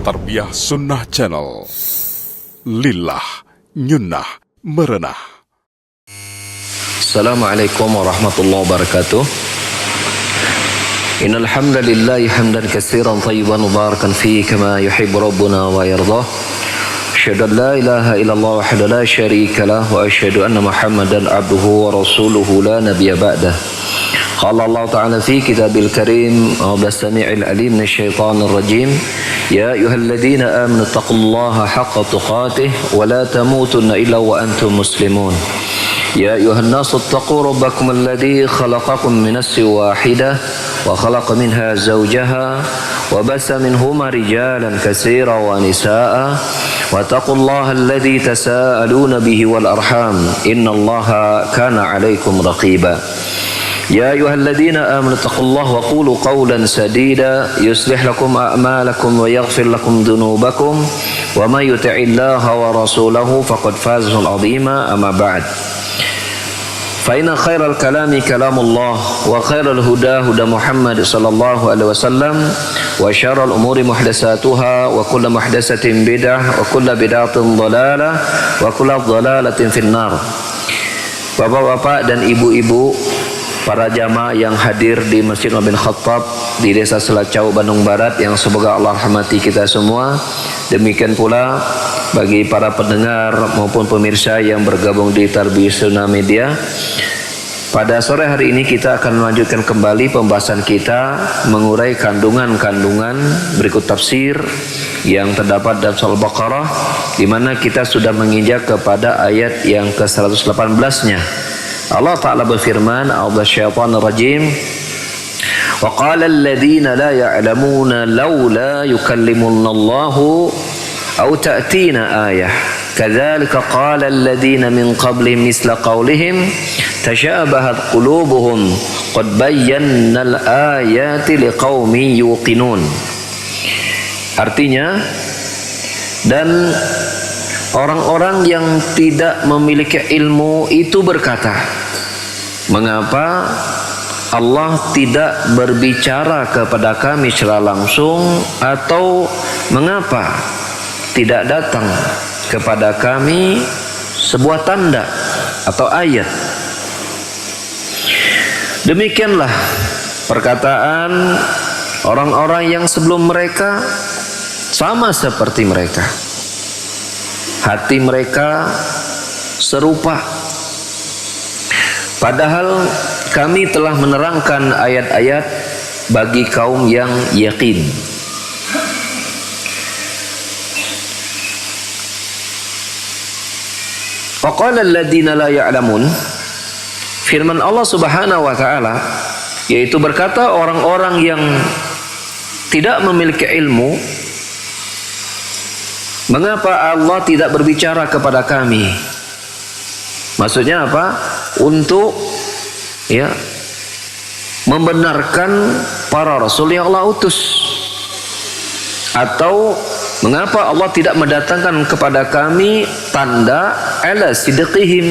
Tarbiyah Sunnah Channel. Lillah, nyunnah, merenah. Assalamualaikum warahmatullahi wabarakatuh. Innal hamdalillah hamdan katsiran thayyiban mubarakan fihi kama yuhibbu rabbuna wa yardah. Asyhadu an la ilaha illallah wahdahu la syarika lah wa asyhadu anna Muhammadan abduhu wa rasuluhu la nabiyya ba'dah. Qala Allah Ta'ala fi kitabil karim a'udzu samii'il alim minasyaitonir rajim. Ya ayyuhalladzina amanu taqullaha haqqa tuqatih wa la tamutunna illa wa antum muslimun. Ya ayyuhan nasu taqu rabbakum alladzi khalaqakum min nafsin wahidah wa khalaqa minha zawjaha wa bassa minhuma rijalan katsiran wa nisaa'a wa taqullaha alladzi tasaaluna bihi wal arham innallaha kana 'alaikum raqiba. Ya ayyuhalladzina amanu taqullaha wa qulu qawlan sadida yuslih lakum a'malakum wa yaghfir lakum dhunubakum wa may yuti'illaha wa rasulahu faqad faza fawzan 'azima amma ba'd. Fa inna khairal kalami kalamullah wa khairal huda huda Muhammad sallallahu alaihi wasallam wa syarrul umuri muhdatsatuha wa kullu muhdatsatin bid'ah wa kullu bid'atin dhalalah wa kullu dhalalatin finnar. Bapak-bapak dan ibu-ibu, para jamaah yang hadir di Masjid Umar bin Khattab di Desa Selacau, Bandung Barat, yang semoga Allah rahmati kita semua. Demikian pula bagi para pendengar maupun pemirsa yang bergabung di Tarbiyah Sunnah Media. Pada sore hari ini kita akan melanjutkan kembali pembahasan kita mengurai kandungan-kandungan berikut tafsir yang terdapat dalam surah Al-Baqarah, di mana kita sudah menginjak kepada ayat yang ke-118-nya. Allah Ta'ala berfirman, a'udzusyaitonir rajim, wa qala alladhina la ya'lamuna laula yukallimuna Allahu aw ta'tina ayah kadzalika qala alladhina min qablihim misla qawlihim tashabahat qulubuhum qad bayyana al-ayati liqaumin yuqinun. Artinya, dan orang-orang yang tidak memiliki ilmu itu berkata, mengapa Allah tidak berbicara kepada kami secara langsung, atau mengapa tidak datang kepada kami sebuah tanda atau ayat. Demikianlah perkataan orang-orang yang sebelum mereka, sama seperti mereka. Hati mereka serupa. Padahal kami telah menerangkan ayat-ayat bagi kaum yang yakin. Wa qala alladziina la ya'lamun, firman Allah Subhanahu wa taala, yaitu berkata orang-orang yang tidak memiliki ilmu, mengapa Allah tidak berbicara kepada kami? Maksudnya apa? Untuk membenarkan para rasul yang Allah utus. Atau mengapa Allah tidak mendatangkan kepada kami tanda ala sidqihim,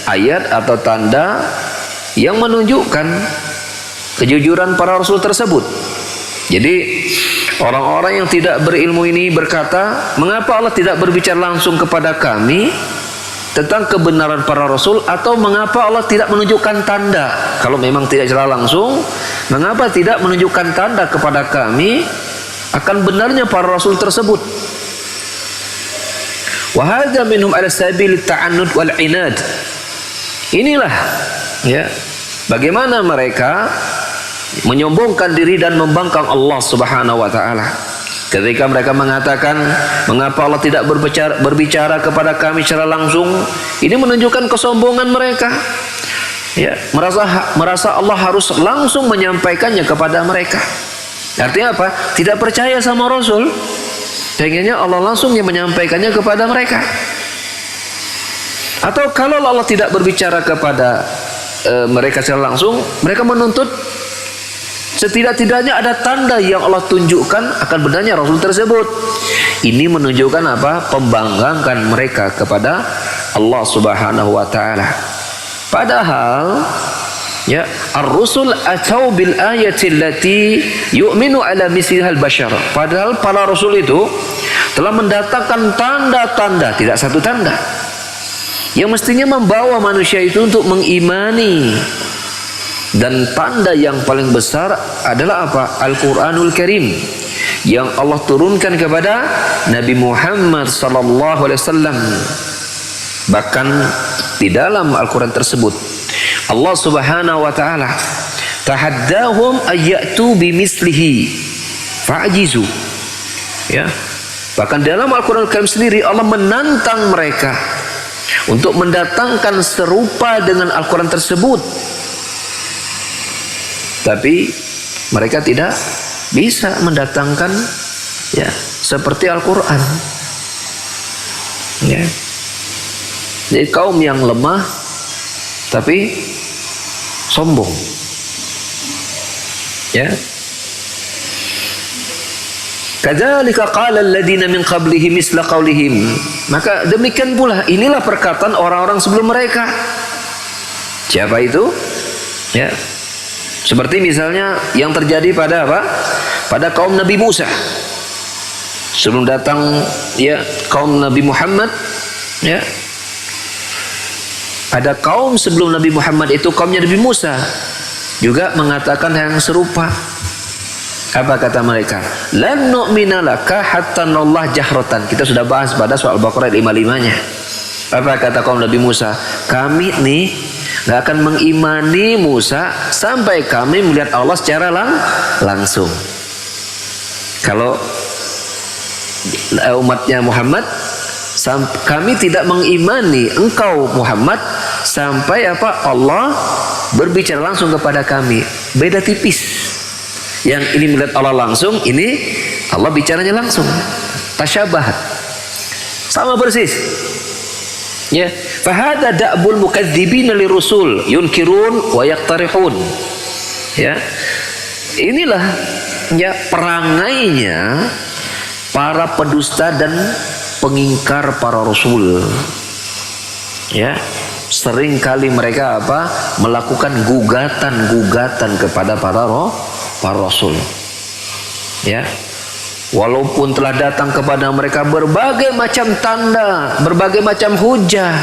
ayat atau tanda yang menunjukkan kejujuran para rasul tersebut. Jadi orang-orang yang tidak berilmu ini berkata, mengapa Allah tidak berbicara langsung kepada kami tentang kebenaran para rasul, atau mengapa Allah tidak menunjukkan tanda? Kalau memang tidak secara langsung, mengapa tidak menunjukkan tanda kepada kami akan benarnya para rasul tersebut? Wa hadza minhum ala sabil ta'annud wal inad. Inilah bagaimana mereka menyombongkan diri dan membangkang Allah Subhanahu wa taala. Ketika mereka mengatakan, mengapa Allah tidak berbicara kepada kami secara langsung, ini menunjukkan kesombongan mereka. Merasa Allah harus langsung menyampaikannya kepada mereka. Artinya apa? Tidak percaya sama Rasul. Pengennya Allah langsung yang menyampaikannya kepada mereka. Atau kalau Allah tidak berbicara kepada mereka secara langsung, mereka menuntut setidak-tidaknya ada tanda yang Allah tunjukkan akan benarnya Rasul tersebut. Ini menunjukkan apa? Pembanggakan mereka kepada Allah Subhanahu wa taala. Padahal ya, ar-rusul atau bil ayati allati yu'minu ala mislihal bashar. Padahal para rasul itu telah mendatangkan tanda-tanda, tidak satu tanda, yang mestinya membawa manusia itu untuk mengimani. Dan tanda yang paling besar adalah apa? Al-Quranul Karim yang Allah turunkan kepada Nabi Muhammad sallallahu alaihi wasallam. Bahkan di dalam Al-Quran tersebut Allah Subhanahu wa taala tahaddahum ayyatu bimislihi fa'jizu. Ya. Bahkan dalam Al-Quran Al-Karim sendiri Allah menantang mereka untuk mendatangkan serupa dengan Al-Quran tersebut. Tapi mereka tidak bisa mendatangkan ya seperti Al-Quran. Ya. Jadi kaum yang lemah tapi sombong. Ya. Kadzalika qala alladziina min qablihim misla qaulihim. Maka demikian pula inilah perkataan orang-orang sebelum mereka. Siapa itu? Ya. Seperti misalnya yang terjadi pada apa? Pada kaum Nabi Musa. Sebelum datang ya kaum Nabi Muhammad, ya. Ada kaum sebelum Nabi Muhammad itu kaumnya Nabi Musa juga mengatakan yang serupa. Apa kata mereka? Lan nu'mina laka hatta nallah jahratan. Kita sudah bahas pada soal Al-Baqarah 55-nya. Apa kata kaum Nabi Musa? Kami nih gak akan mengimani Musa sampai kami melihat Allah secara langsung. Kalau umatnya Muhammad, kami tidak mengimani engkau Muhammad sampai apa? Allah berbicara langsung kepada kami. Beda tipis. Yang ini melihat Allah langsung, ini Allah bicaranya langsung. Tasyabahat. Sama persis. Ya, fahada da'bul mukadzibina lirusul yunkirun wa yaqtarihun. Ya. Inilah ya perangainya para pendusta dan pengingkar para rasul. Ya, sering kali mereka apa? Melakukan gugatan-gugatan kepada para rasul. Ya. Walaupun telah datang kepada mereka berbagai macam tanda, berbagai macam hujah.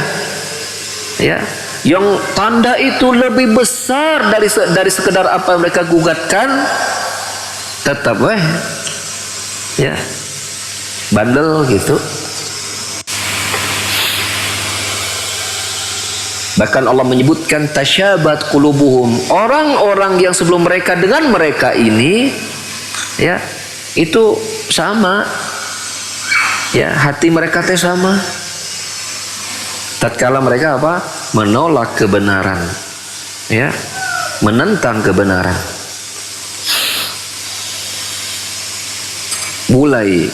Ya. Yang tanda itu lebih besar dari sekedar apa yang mereka gugatkan, tetap ya bandel gitu. Bahkan Allah menyebutkan tasyabat qulubuhum. Orang-orang yang sebelum mereka dengan mereka ini ya, itu sama. Ya, hati mereka teh sama. Tatkala mereka apa? Menolak kebenaran. Ya, menentang kebenaran. Mulai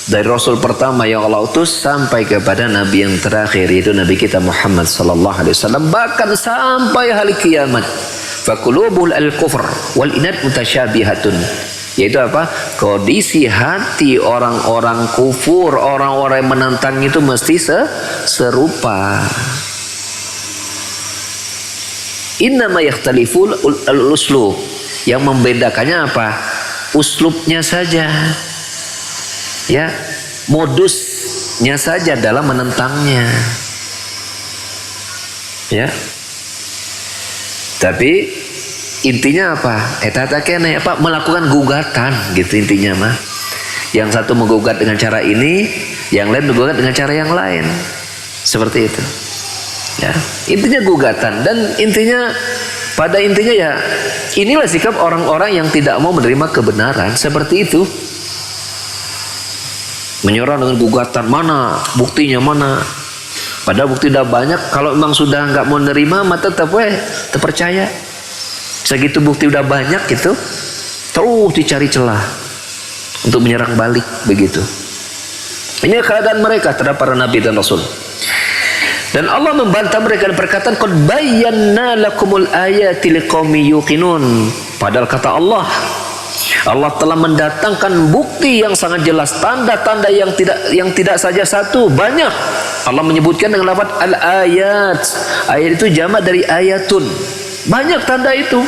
dari Rasul pertama yang Allah utus sampai kepada Nabi yang terakhir, yaitu Nabi kita Muhammad sallallahu alaihi wasallam, bahkan sampai hari kiamat. Faqulubul al-kufr wal inad mutasyabihatun. Yaitu apa? Kondisi hati orang-orang kufur, orang-orang yang menentang itu mesti serupa. Innama yakhtaliful al-uslub. Yang membedakannya apa? Uslubnya saja. Ya, modusnya saja dalam menentangnya. Ya. Tapi intinya apa? Apa? Melakukan gugatan gitu intinya mah. Yang satu menggugat dengan cara ini, yang lain menggugat dengan cara yang lain. Seperti itu. Ya, intinya gugatan, dan pada intinya ya inilah sikap orang-orang yang tidak mau menerima kebenaran seperti itu. Menyerang dengan gugatan, mana buktinya mana? Padahal bukti udah banyak. Kalau memang sudah nggak mau nerima, maka tetap terpercaya. Segitu bukti udah banyak gitu, terus dicari celah untuk menyerang balik begitu. Ini keadaan mereka terhadap para nabi dan rasul. Dan Allah membantah mereka dengan perkataan qad bayyana lakumul ayati liqaumin yuqinun. Padahal kata Allah, Allah telah mendatangkan bukti yang sangat jelas, tanda-tanda yang tidak saja satu, banyak. Allah menyebutkan dengan lafaz al-ayat. Ayat itu jamak dari ayatun. Banyak tanda itu.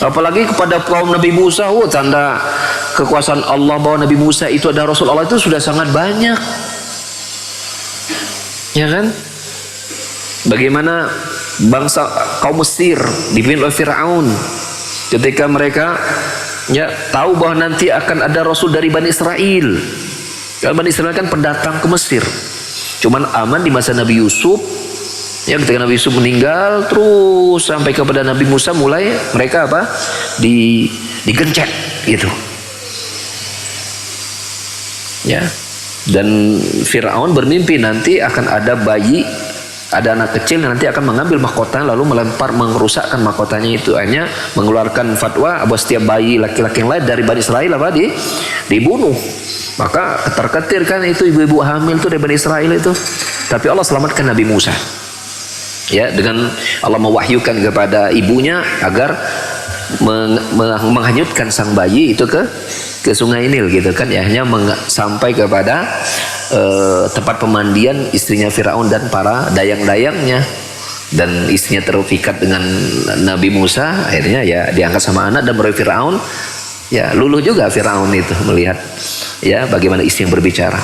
Apalagi kepada kaum Nabi Musa, tanda kekuasaan Allah bahwa Nabi Musa itu adalah Rasul Allah itu sudah sangat banyak. Ya kan? Bagaimana bangsa kaum Mesir dipimpin oleh Firaun, ketika mereka tahu bahwa nanti akan ada Rasul dari Bani Israel. Bani Israel kan pendatang ke Mesir. Cuman aman di masa Nabi Yusuf. Ketika Nabi Yusuf meninggal, terus sampai kepada Nabi Musa mulai mereka digencet gitu. Dan Firaun bermimpi nanti akan ada bayi, ada anak kecil yang nanti akan mengambil mahkota lalu merusakkan mahkotanya itu. Hanya mengeluarkan fatwa bahwa setiap bayi laki-laki yang lain dari Bani Israel dibunuh. Maka ketar-ketir kan itu ibu-ibu hamil itu dari Bani Israel itu. Tapi Allah selamatkan Nabi Musa. Dengan Allah mewahyukan kepada ibunya agar menghanyutkan sang bayi itu ke sungai Nil gitu kan, hanya sampai kepada tempat pemandian istrinya Firaun dan para dayang-dayangnya, dan istrinya terpikat dengan Nabi Musa. Akhirnya diangkat sama anak dan melalui Firaun. Luluh juga Firaun itu melihat bagaimana istri yang berbicara.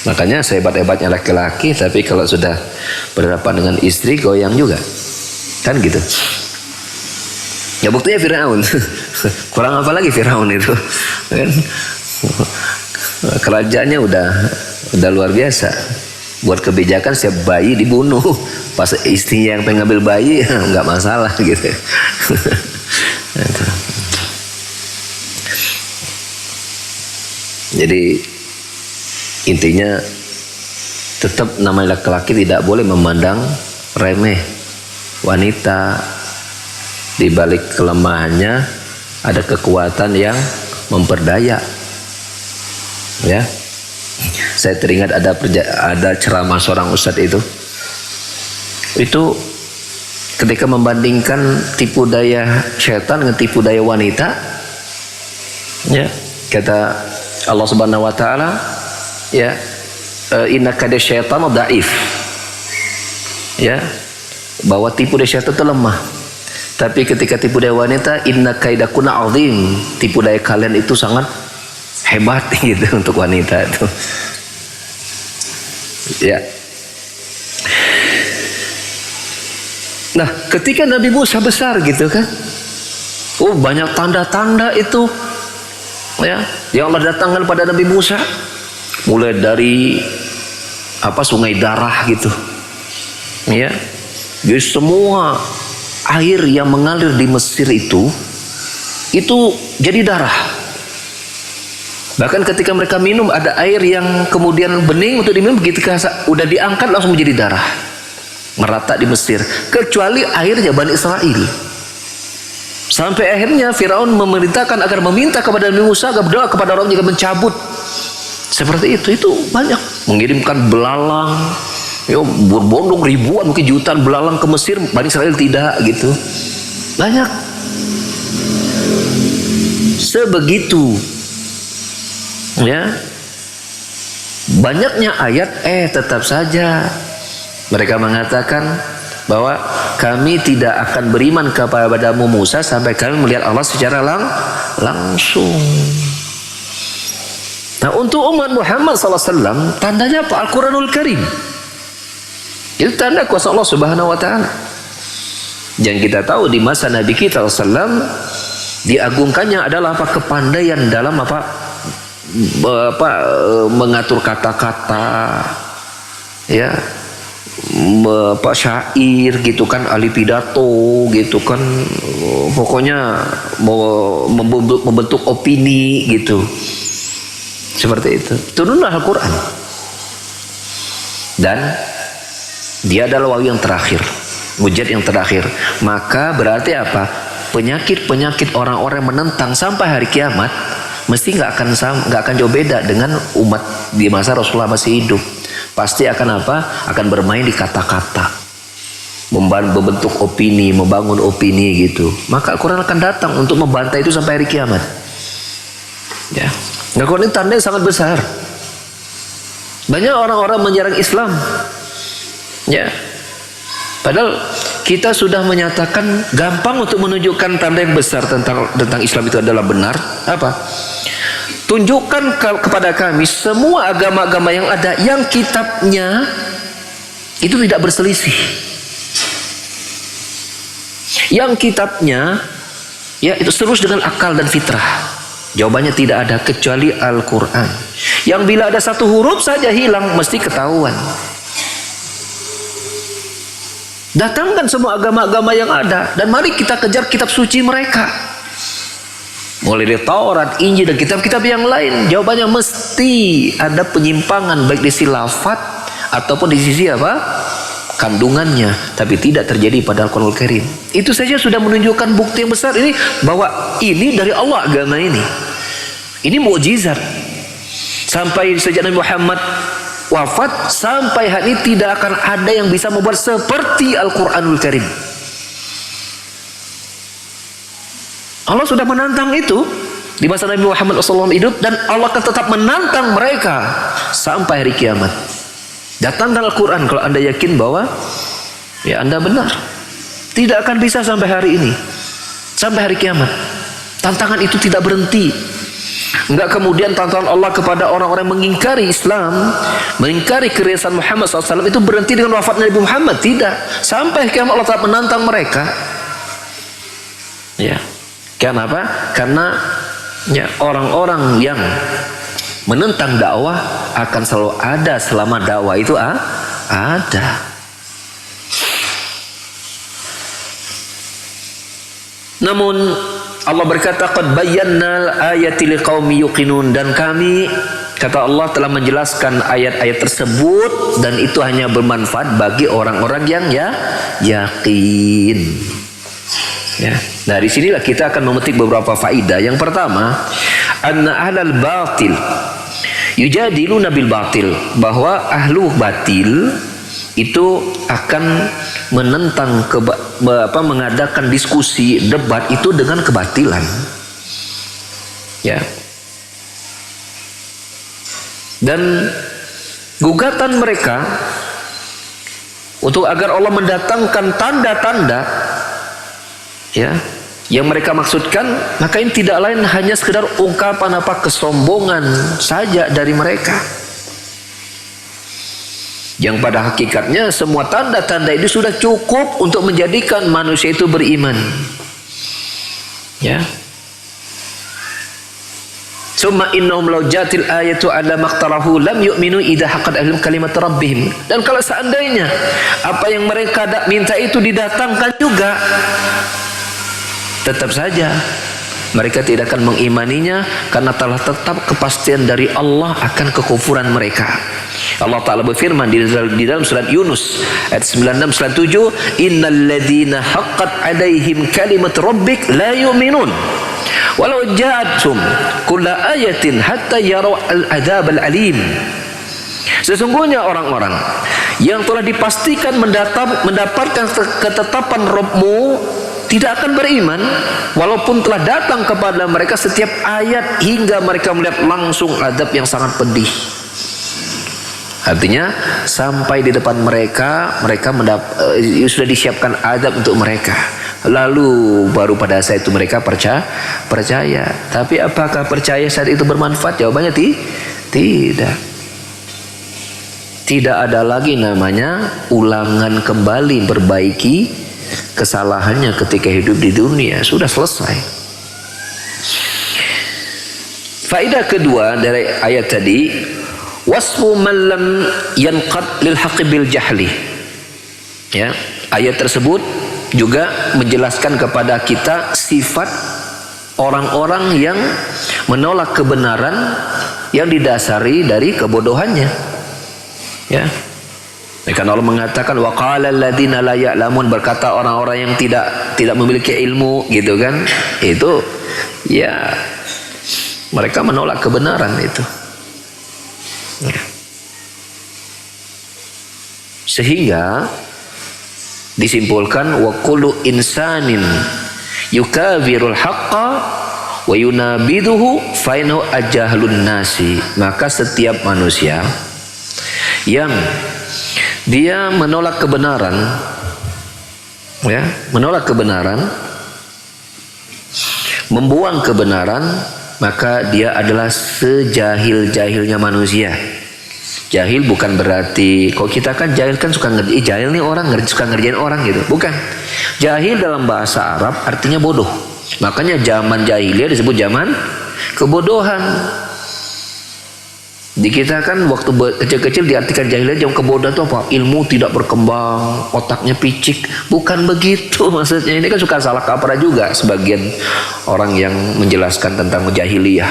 Makanya sehebat-hebatnya laki-laki, tapi kalau sudah berhadapan dengan istri goyang juga kan gitu. Buktinya Firaun. Kurang apa lagi Firaun itu kan? Kerajaannya udah luar biasa. Buat kebijakan setiap bayi dibunuh. Pas istrinya yang pengen ngambil bayi nggak masalah gitu. Jadi intinya tetap namanya laki-laki tidak boleh memandang remeh wanita. Di balik kelemahannya ada kekuatan yang memperdaya. Saya teringat ada ceramah seorang ustadz itu ketika membandingkan tipu daya syaitan dengan tipu daya wanita. Kata Allah Subhanahu wa taala, inna kada syaitan dhaif. Bahwa tipu daya syaitan itu lemah. Tapi ketika tipu daya wanita, inna kaidakuna azim, tipu daya kalian itu sangat hebat gitu untuk wanita itu. Nah, ketika Nabi Musa besar gitu kan, banyak tanda-tanda itu yang Allah datangkan pada Nabi Musa, mulai dari sungai darah gitu, jadi semua air yang mengalir di Mesir itu jadi darah. Bahkan ketika mereka minum, ada air yang kemudian bening untuk diminum, begitu udah diangkat langsung menjadi darah, merata di Mesir, kecuali airnya Bani Israel. Sampai akhirnya Firaun memerintahkan agar meminta kepada Nabi Musa agar berdoa kepada Allah jika mencabut seperti itu banyak, mengirimkan belalang berbondong ribuan mungkin jutaan belalang ke Mesir. Bani Israel tidak gitu, banyak sebegitu banyaknya ayat. Tetap saja mereka mengatakan bahwa kami tidak akan beriman kepadamu Musa sampai kami melihat Allah secara langsung. Nah, untuk umat Muhammad SAW tandanya apa? Al-Quranul Karim. Itu tanda kuasa Allah Subhanahu wa taala. Yang kita tahu di masa Nabi kita SAW diagungkannya adalah kepandaian dalam mengatur kata-kata, syair gitu kan, ahli pidato gitu kan, pokoknya membentuk opini gitu, seperti itu. Turunlah Al-Quran dan dia adalah wahyu yang terakhir, mujizat yang terakhir. Maka berarti apa? Penyakit-penyakit orang-orang yang menentang sampai hari kiamat mesti nggak akan jauh beda dengan umat di masa Rasulullah masih hidup. Pasti akan akan bermain di kata-kata, membentuk opini, membangun opini gitu. Maka Al-Quran akan datang untuk membantai itu sampai hari kiamat. Ngakuan ini tanda yang sangat besar. Banyak orang-orang menyerang Islam, ya. Padahal kita sudah menyatakan gampang untuk menunjukkan tanda yang besar tentang Islam itu adalah benar. Apa? Tunjukkan kepada kami semua agama-agama yang ada yang kitabnya itu tidak berselisih. Yang kitabnya ya itu terus dengan akal dan fitrah. Jawabannya tidak ada kecuali Al-Quran. Yang bila ada satu huruf saja hilang mesti ketahuan. Datangkan semua agama-agama yang ada dan mari kita kejar kitab suci mereka. Mulai dari Taurat, Injil dan kitab-kitab yang lain. Jawabannya mesti ada penyimpangan baik di sisi lafaz ataupun di sisi apa? Kandungannya, tapi tidak terjadi pada Al-Qur'anul Karim. Itu saja sudah menunjukkan bukti yang besar ini bahwa ini dari Allah agama ini. Ini mukjizat. Sampai sejak Nabi Muhammad wafat sampai hari ini tidak akan ada yang bisa membuat seperti Al-Qur'anul Karim. Allah sudah menantang itu di masa Nabi Muhammad SAW hidup dan Allah akan tetap menantang mereka sampai hari kiamat. Datangkan Al-Quran kalau anda yakin bahwa ya anda benar. Tidak akan bisa sampai hari ini, sampai hari kiamat. Tantangan itu tidak berhenti. Enggak kemudian tantangan Allah kepada orang-orang yang mengingkari Islam, mengingkari kerisahan Muhammad SAW itu berhenti dengan wafat Nabi Muhammad. Tidak, sampai kiamat Allah tetap menantang mereka. Ya. Kenapa? Karena ya, orang-orang yang menentang dakwah akan selalu ada selama dakwah itu ada. Namun Allah berkata qad bayyana ayati liqaumi yuqinun, dan kami kata Allah telah menjelaskan ayat-ayat tersebut dan itu hanya bermanfaat bagi orang-orang yang yakin. Ya, dari sinilah kita akan memetik beberapa faidah. Yang pertama, anna ahlal batil yujadiluna bil batil, bahwa ahlu batil itu akan menentang mengadakan diskusi debat itu dengan kebatilan. Ya. Dan gugatan mereka untuk agar Allah mendatangkan tanda-tanda ya yang mereka maksudkan, maka ini tidak lain hanya sekedar ungkapan kesombongan saja dari mereka, yang pada hakikatnya semua tanda-tanda itu sudah cukup untuk menjadikan manusia itu beriman. Ya. Summa innahum law jatil ayatu ala maqtarahu lam yu'minu idza haqqat ahlum kalimat rabbihim. Dan kalau seandainya apa yang mereka minta itu didatangkan juga, tetap saja mereka tidak akan mengimaninya karena telah tetap kepastian dari Allah akan kekufuran mereka. Allah Ta'ala berfirman di dalam surat Yunus ayat 96-97, innal ladzina haqqat alaihim kalimat rabbik la yu'minun walau ja'atum kulla ayatin hatta yaraw al-adzab al-alim. Sesungguhnya orang-orang yang telah dipastikan mendapatkan ketetapan Rabbmu tidak akan beriman walaupun telah datang kepada mereka setiap ayat hingga mereka melihat langsung azab yang sangat pedih. Artinya sampai di depan mereka sudah disiapkan azab untuk mereka, lalu baru pada saat itu mereka percaya. Tapi apakah percaya saat itu bermanfaat? Jawabannya tidak. Tidak ada lagi namanya ulangan kembali perbaiki kesalahannya ketika hidup di dunia, sudah selesai. Faedah kedua dari ayat tadi, wasfu man lam yanqad lil haqqi bil jahli. Ya, ayat tersebut juga menjelaskan kepada kita sifat orang-orang yang menolak kebenaran yang didasari dari kebodohannya. Ya. Karena Allah mengatakan waqala alladziina la ya'lamun, berkata orang-orang yang tidak memiliki ilmu, gitu kan. Itu ya mereka menolak kebenaran itu. Ya. Sehingga disimpulkan wa kullu insanin yukawirul haqqa wa yunabiduhu fa innahu ajahlun nasi. Maka setiap manusia yang dia menolak kebenaran, ya, menolak kebenaran, membuang kebenaran, maka dia adalah sejahil-jahilnya manusia. Jahil bukan berarti, kalau kita kan jahil kan suka ngerjain, jahil nih orang suka ngerjain orang gitu, bukan. Jahil dalam bahasa Arab artinya bodoh. Makanya zaman jahiliyah disebut zaman kebodohan. Di kita kan waktu kecil-kecil diartikan jahiliyah zaman kebodohan itu apa? Ilmu tidak berkembang, otaknya picik. Bukan begitu maksudnya. Ini kan suka salah kaprah juga sebagian orang yang menjelaskan tentang jahiliyah.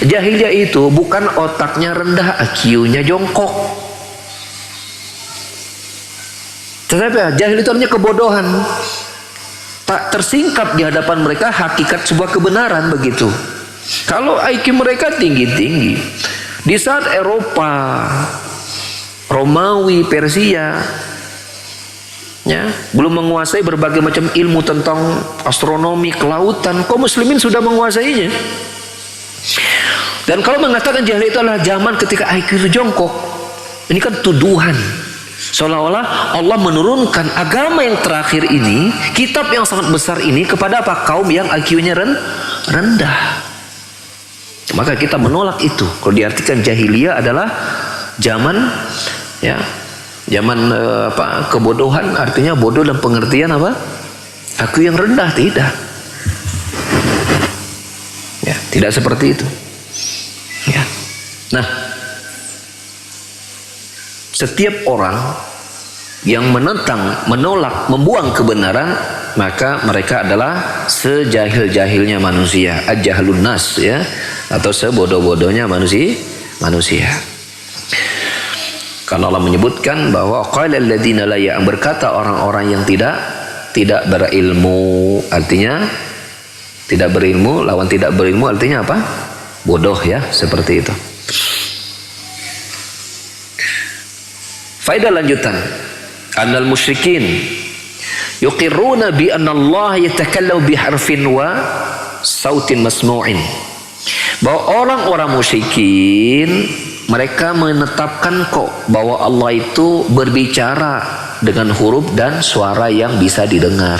Jahiliyah itu bukan otaknya rendah, IQ-nya jongkok. Tetapi jahil itu artinya kebodohan. Tak tersingkap di hadapan mereka hakikat sebuah kebenaran begitu. Kalau IQ mereka tinggi-tinggi, di saat Eropa, Romawi, Persia, ya, belum menguasai berbagai macam ilmu tentang astronomi, kelautan, kaum muslimin sudah menguasainya. Dan kalau mengatakan jahil itu adalah zaman ketika IQ itu jongkok, ini kan tuduhan. Seolah-olah Allah menurunkan agama yang terakhir ini, kitab yang sangat besar ini kepada apa? Kaum yang IQ-nya rendah. Maka kita menolak itu. Kalau diartikan jahiliyah adalah zaman, ya, zaman kebodohan, artinya bodoh dalam pengertian apa? IQ yang rendah, tidak. Ya, tidak seperti itu. Ya. Nah, setiap orang yang menentang, menolak, membuang kebenaran, maka mereka adalah sejahil-jahilnya manusia, ajahlun nas, ya, atau sebodoh-bodohnya manusia. Karena Allah menyebutkan bahwa qala alladziina la ya', berkata orang-orang yang tidak berilmu, artinya tidak berilmu, lawan tidak berilmu artinya apa? Bodoh, ya, seperti itu. Faedah lanjutan, annal musyrikin yuqirruna bi anna Allah yatakallamu bi harfin wa sautin masmu'in. Bahwa orang-orang musyrikin mereka menetapkan kok bahwa Allah itu berbicara dengan huruf dan suara yang bisa didengar.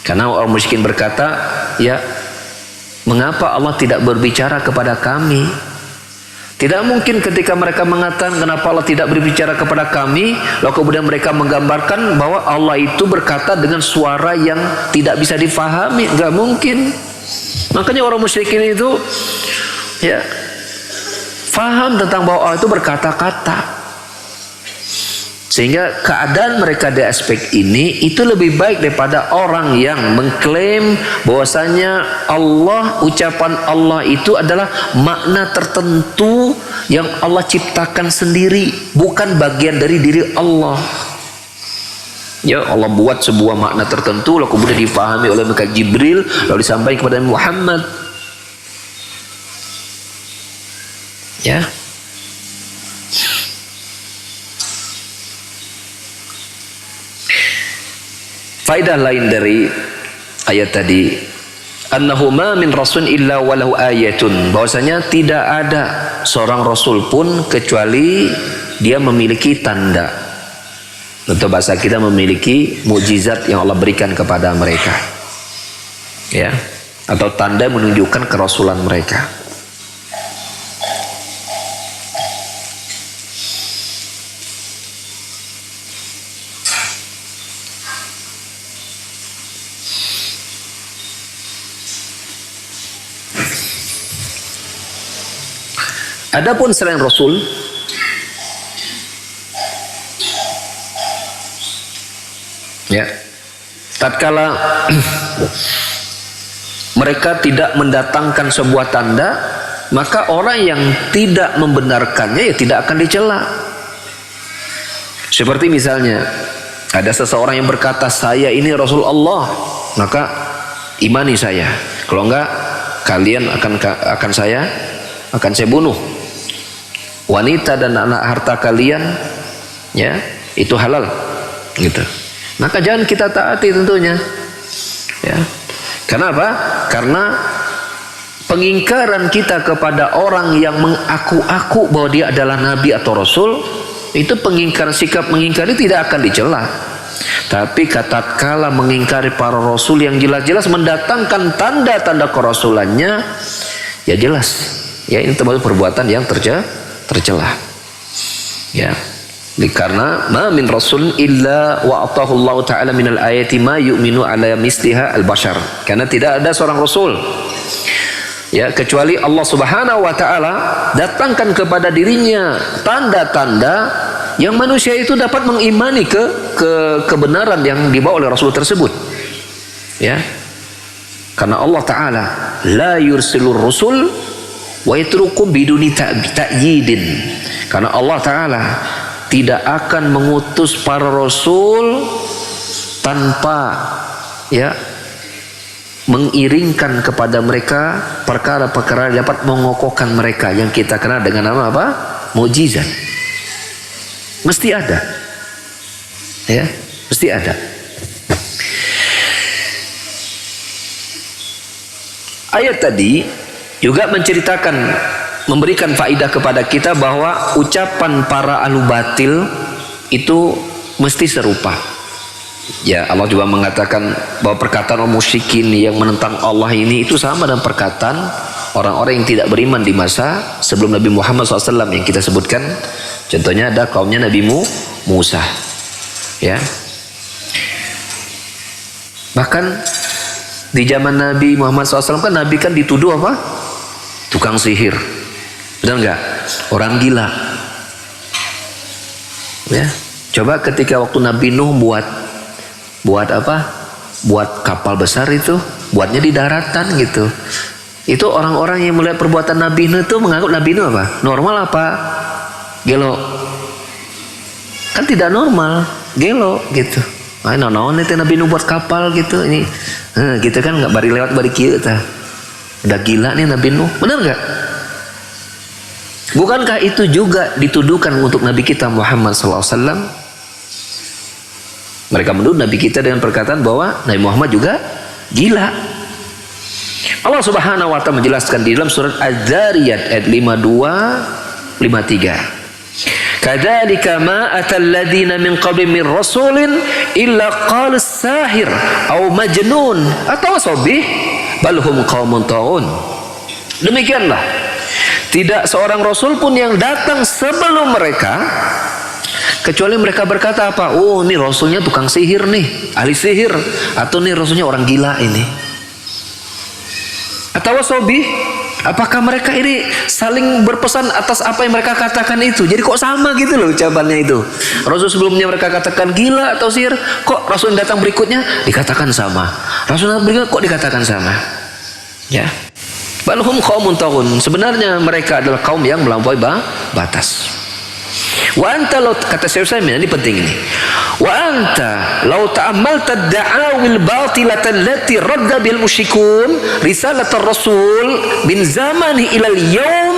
Karena orang musyrikin berkata, ya, mengapa Allah tidak berbicara kepada kami? Tidak mungkin ketika mereka mengatakan kenapa Allah tidak berbicara kepada kami, lalu kemudian mereka menggambarkan bahwa Allah itu berkata dengan suara yang tidak bisa difahami. Enggak mungkin. Makanya orang musyrikin itu, ya, faham tentang bahwa Allah itu berkata-kata. Sehingga keadaan mereka di aspek ini itu lebih baik daripada orang yang mengklaim bahwasanya Allah, ucapan Allah itu adalah makna tertentu yang Allah ciptakan sendiri, bukan bagian dari diri Allah. Ya, Allah buat sebuah makna tertentu lalu kemudian difahami oleh malaikat Jibril lalu disampaikan kepada Muhammad. Ya. Faedah lain dari ayat tadi, annahu ma min rasul illa walahu ayatun, bahwasanya tidak ada seorang rasul pun kecuali dia memiliki tanda, atau bahasa kita memiliki mukjizat yang Allah berikan kepada mereka, ya, atau tanda menunjukkan kerasulan mereka. Adapun selain Rasul, ya, tatkala mereka tidak mendatangkan sebuah tanda, maka orang yang tidak membenarkannya ya tidak akan dicela. Seperti misalnya ada seseorang yang berkata saya ini Rasul Allah, maka imani saya. Kalau enggak, kalian akan saya bunuh. Wanita dan anak harta kalian, ya, itu halal, gitu. Maka jangan kita taati tentunya, ya. Kenapa? Karena pengingkaran kita kepada orang yang mengaku-aku bahwa dia adalah nabi atau rasul, itu pengingkaran, sikap mengingkari tidak akan dicela. Tapi tatkala mengingkari para rasul yang jelas-jelas mendatangkan tanda-tanda kerasulannya, ya jelas, ya ini termasuk perbuatan yang tercela. Ya. Karena ma min rasul illa wa atahu Allah taala minal ayati ma yu'minu ala misliha al-bashar. Karena tidak ada seorang rasul, ya, kecuali Allah Subhanahu wa taala datangkan kepada dirinya tanda-tanda yang manusia itu dapat mengimani kebenaran yang dibawa oleh rasul tersebut. Ya. Karena Allah taala la yursilur rusul wa yatrukum biduni ta'yidin. Karena Allah taala tidak akan mengutus para rasul tanpa, ya, mengiringkan kepada mereka perkara-perkara yang dapat mengokohkan mereka, yang kita kenal dengan nama apa? Mukjizat. Mesti ada, ya, mesti ada. Ayat tadi juga menceritakan, memberikan faedah kepada kita bahwa ucapan para ahlu batil itu mesti serupa. Ya, Allah juga mengatakan bahwa perkataan orang musyrikin yang menentang Allah ini itu sama dengan perkataan orang-orang yang tidak beriman di masa sebelum Nabi Muhammad SAW yang kita sebutkan. Contohnya ada kaumnya Nabi Musa. Ya. Bahkan di zaman Nabi Muhammad SAW kan Nabi kan dituduh apa? Tukang sihir. Benar enggak? Orang gila. Ya. Coba ketika waktu Nabi Nuh buat apa? Buat kapal besar itu, buatnya di daratan gitu. Itu orang-orang yang melihat perbuatan Nabi Nuh itu menganggap Nabi Nuh apa? Normal apa? Gelo. Kan tidak normal, gelo gitu. Ah, naon itu Nabi Nuh buat kapal gitu ini. Gitu kan enggak bari lewat bari kieu tah. Udah gila nih Nabi Nuh. Benar enggak? Bukankah itu juga dituduhkan untuk Nabi kita Muhammad SAW? Mereka menuduh Nabi kita dengan perkataan bahwa Nabi Muhammad juga gila. Allah Subhanahu wa taala menjelaskan di dalam surat Az-Zariyat ayat 52 53. Kadzalika ma atal ladzina min qabli min rasulin illa qala as-sahir aw majnun atau sabih bal hum qaumun taun. Demikianlah, tidak seorang rasul pun yang datang sebelum mereka kecuali mereka berkata apa? Oh, ini rasulnya tukang sihir nih, ahli sihir, atau nih rasulnya orang gila ini. Atau sobi, apakah mereka ini saling berpesan atas apa yang mereka katakan itu? Jadi kok sama gitu loh ucapannya itu. Rasul sebelumnya mereka katakan gila atau sihir, kok rasul yang datang berikutnya dikatakan sama. Rasul yang berikutnya kok dikatakan sama. Ya. Balhum qaumun taghun. Sebenarnya mereka adalah kaum yang melampaui batas. Wa anta law, kata Syekh Utsaimin, ini penting ini. Wa anta law ta'ammalta ad-da'awil batilata allati radda bil musyrikun risalat ar-rasul min zamani ila al-yawm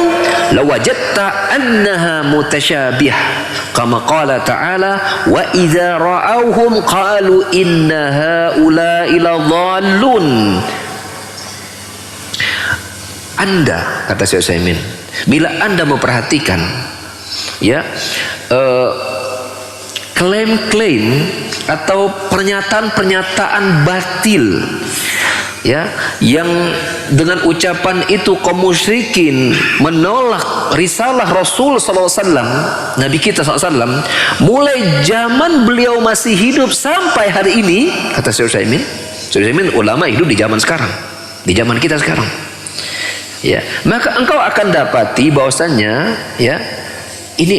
lawajadta annaha mutasyabih kama qala ta'ala wa idza ra'awhum qalu inna haula ila dhallun. Anda, kata Syekh Utsaimin, bila Anda memperhatikan, ya, klaim-klaim atau pernyataan-pernyataan batil, ya, yang dengan ucapan itu kaum musyrikin menolak risalah Rasul SAW, Nabi kita SAW, mulai zaman beliau masih hidup sampai hari ini, kata Syekh Utsaimin, ulama hidup di zaman sekarang, di zaman kita sekarang. Ya, maka engkau akan dapati bahwasannya, ya, ini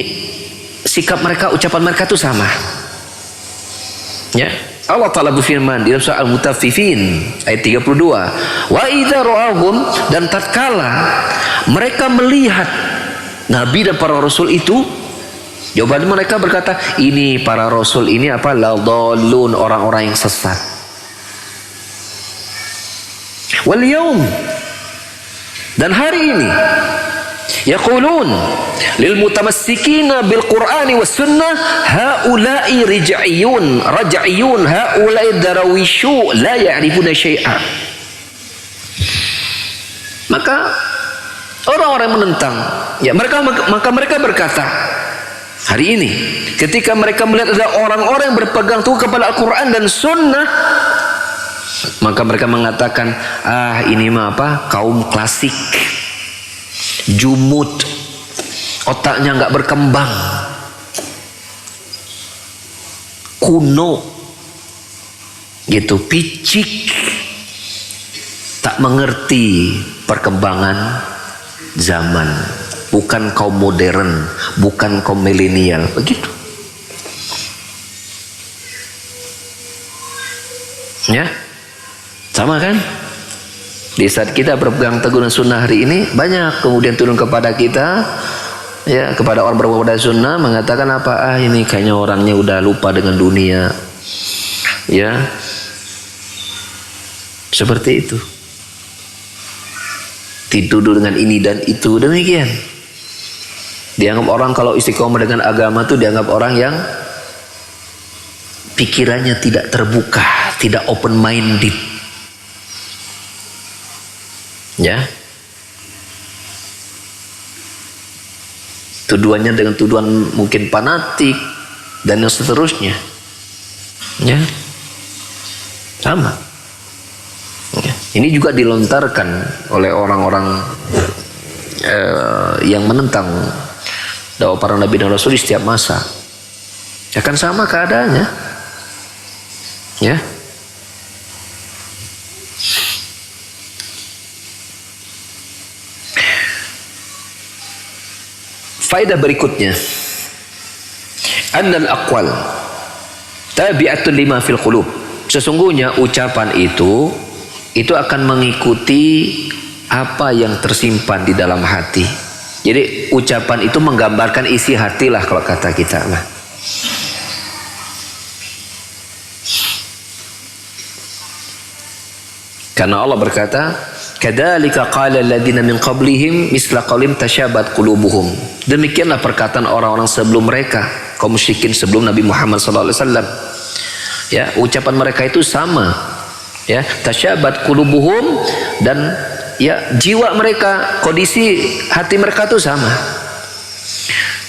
sikap mereka, ucapan mereka itu sama. Ya, Allah Ta'ala berfirman di dalam surah Al-Mutaffifin ayat 32, wa idza ra'ahum, dan tatkala mereka melihat Nabi dan para rasul itu, jawaban mereka berkata, ini para rasul ini apa? Ladallun, orang-orang yang sesat. Wal yaum, dan hari ini yaqulun lil mutamassikina bil qur'ani was sunnah haula'i raj'iyun haula'i darawishu la ya'rifuna syai'a. Maka orang-orang menentang, ya maka mereka berkata, hari ini ketika mereka melihat ada orang-orang yang berpegang teguh kepada Al-Quran dan Sunnah, maka mereka mengatakan, ini mah kaum klasik, jumud, otaknya nggak berkembang, kuno, gitu, picik, tak mengerti perkembangan zaman, bukan kaum modern, bukan kaum milenial, begitu. Ya, sama kan? Di saat kita berpegang teguh dengan sunnah hari ini, banyak kemudian turun kepada kita, ya, kepada orang berpegang pada sunnah, mengatakan apa? Ini kayaknya orangnya udah lupa dengan dunia, ya, seperti itu. Dituduh dengan ini dan itu, demikian. Dianggap orang kalau istiqomah dengan agama itu dianggap orang yang pikirannya tidak terbuka, tidak open minded. Ya. Tuduhannya dengan tuduhan mungkin fanatik dan yang seterusnya. Ya. Sama. Ya. Ini juga dilontarkan oleh orang-orang yang menentang dakwah para nabi dan rasul di setiap masa. Akan sama keadaannya. Ya. Faedah berikutnya, annal aqwal tabi'atun lima fil qulub. Sesungguhnya ucapan itu akan mengikuti apa yang tersimpan di dalam hati. Jadi ucapan itu menggambarkan isi hati lah kalau kata kita lah. Karena Allah berkata, kadzalika qala alladziina min qablihim misla qawlihim tasyabat qulubuhum. Demikianlah perkataan orang-orang sebelum mereka, kaum musyrikin sebelum Nabi Muhammad SAW. Ya, ucapan mereka itu sama. Ya, tasyabat qulubuhum, dan ya jiwa mereka, kondisi hati mereka itu sama.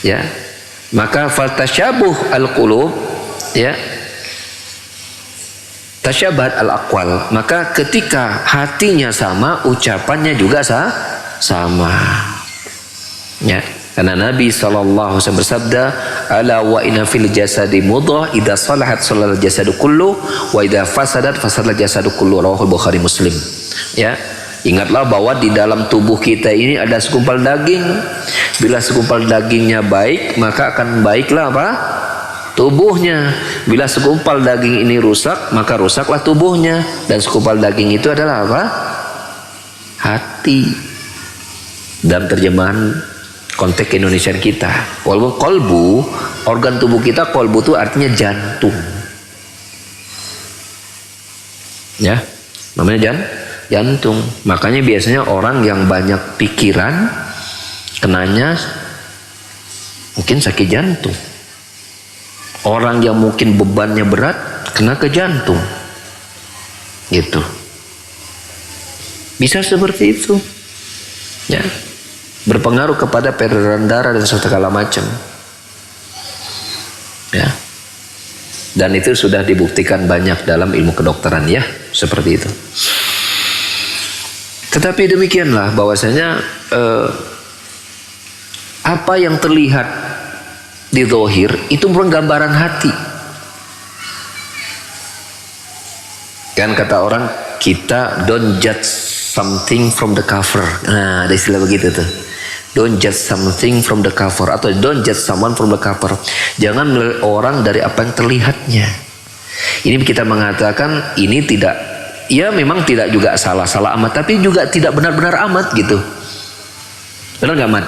Ya. Maka faltasyabuh al-qulub, ya, tasyabat al-aqwal. Maka ketika hatinya sama, ucapannya juga sama. Ya, karena Nabi SAW bersabda, ala wa inna fil jasadi mudghah idza salahat salal jasadu kullu wa idza fasadat fasadal jasadu kullu, rawahul Bukhari Muslim. Ya, ingatlah bahwa di dalam tubuh kita ini ada segumpal daging. Bila segumpal dagingnya baik, maka akan baiklah tubuhnya. Bila segumpal daging ini rusak, maka rusaklah tubuhnya. Dan segumpal daging itu adalah hati. Dalam terjemahan konteks Indonesia kita, walaupun kolbu, organ tubuh kita, kolbu itu artinya jantung. Ya, namanya jantung. Makanya biasanya orang yang banyak pikiran, kenanya mungkin sakit jantung. Orang yang mungkin bebannya berat, kena ke jantung. Gitu. Bisa seperti itu. Ya. Berpengaruh kepada peredaran darah dan segala macam. Ya. Dan itu sudah dibuktikan banyak dalam ilmu kedokteran, ya, seperti itu. Tetapi demikianlah bahwasanya apa yang terlihat di zahir itu merupakan gambaran hati. Kan kata orang, kita don't judge something from the cover. Nah, ada istilah begitu tuh. Don't judge something from the cover, atau don't judge someone from the cover. Jangan menilai orang dari apa yang terlihatnya. Ini kita mengatakan ini tidak, ya memang tidak juga salah-salah amat, tapi juga tidak benar-benar amat gitu. Benar nggak, Mat?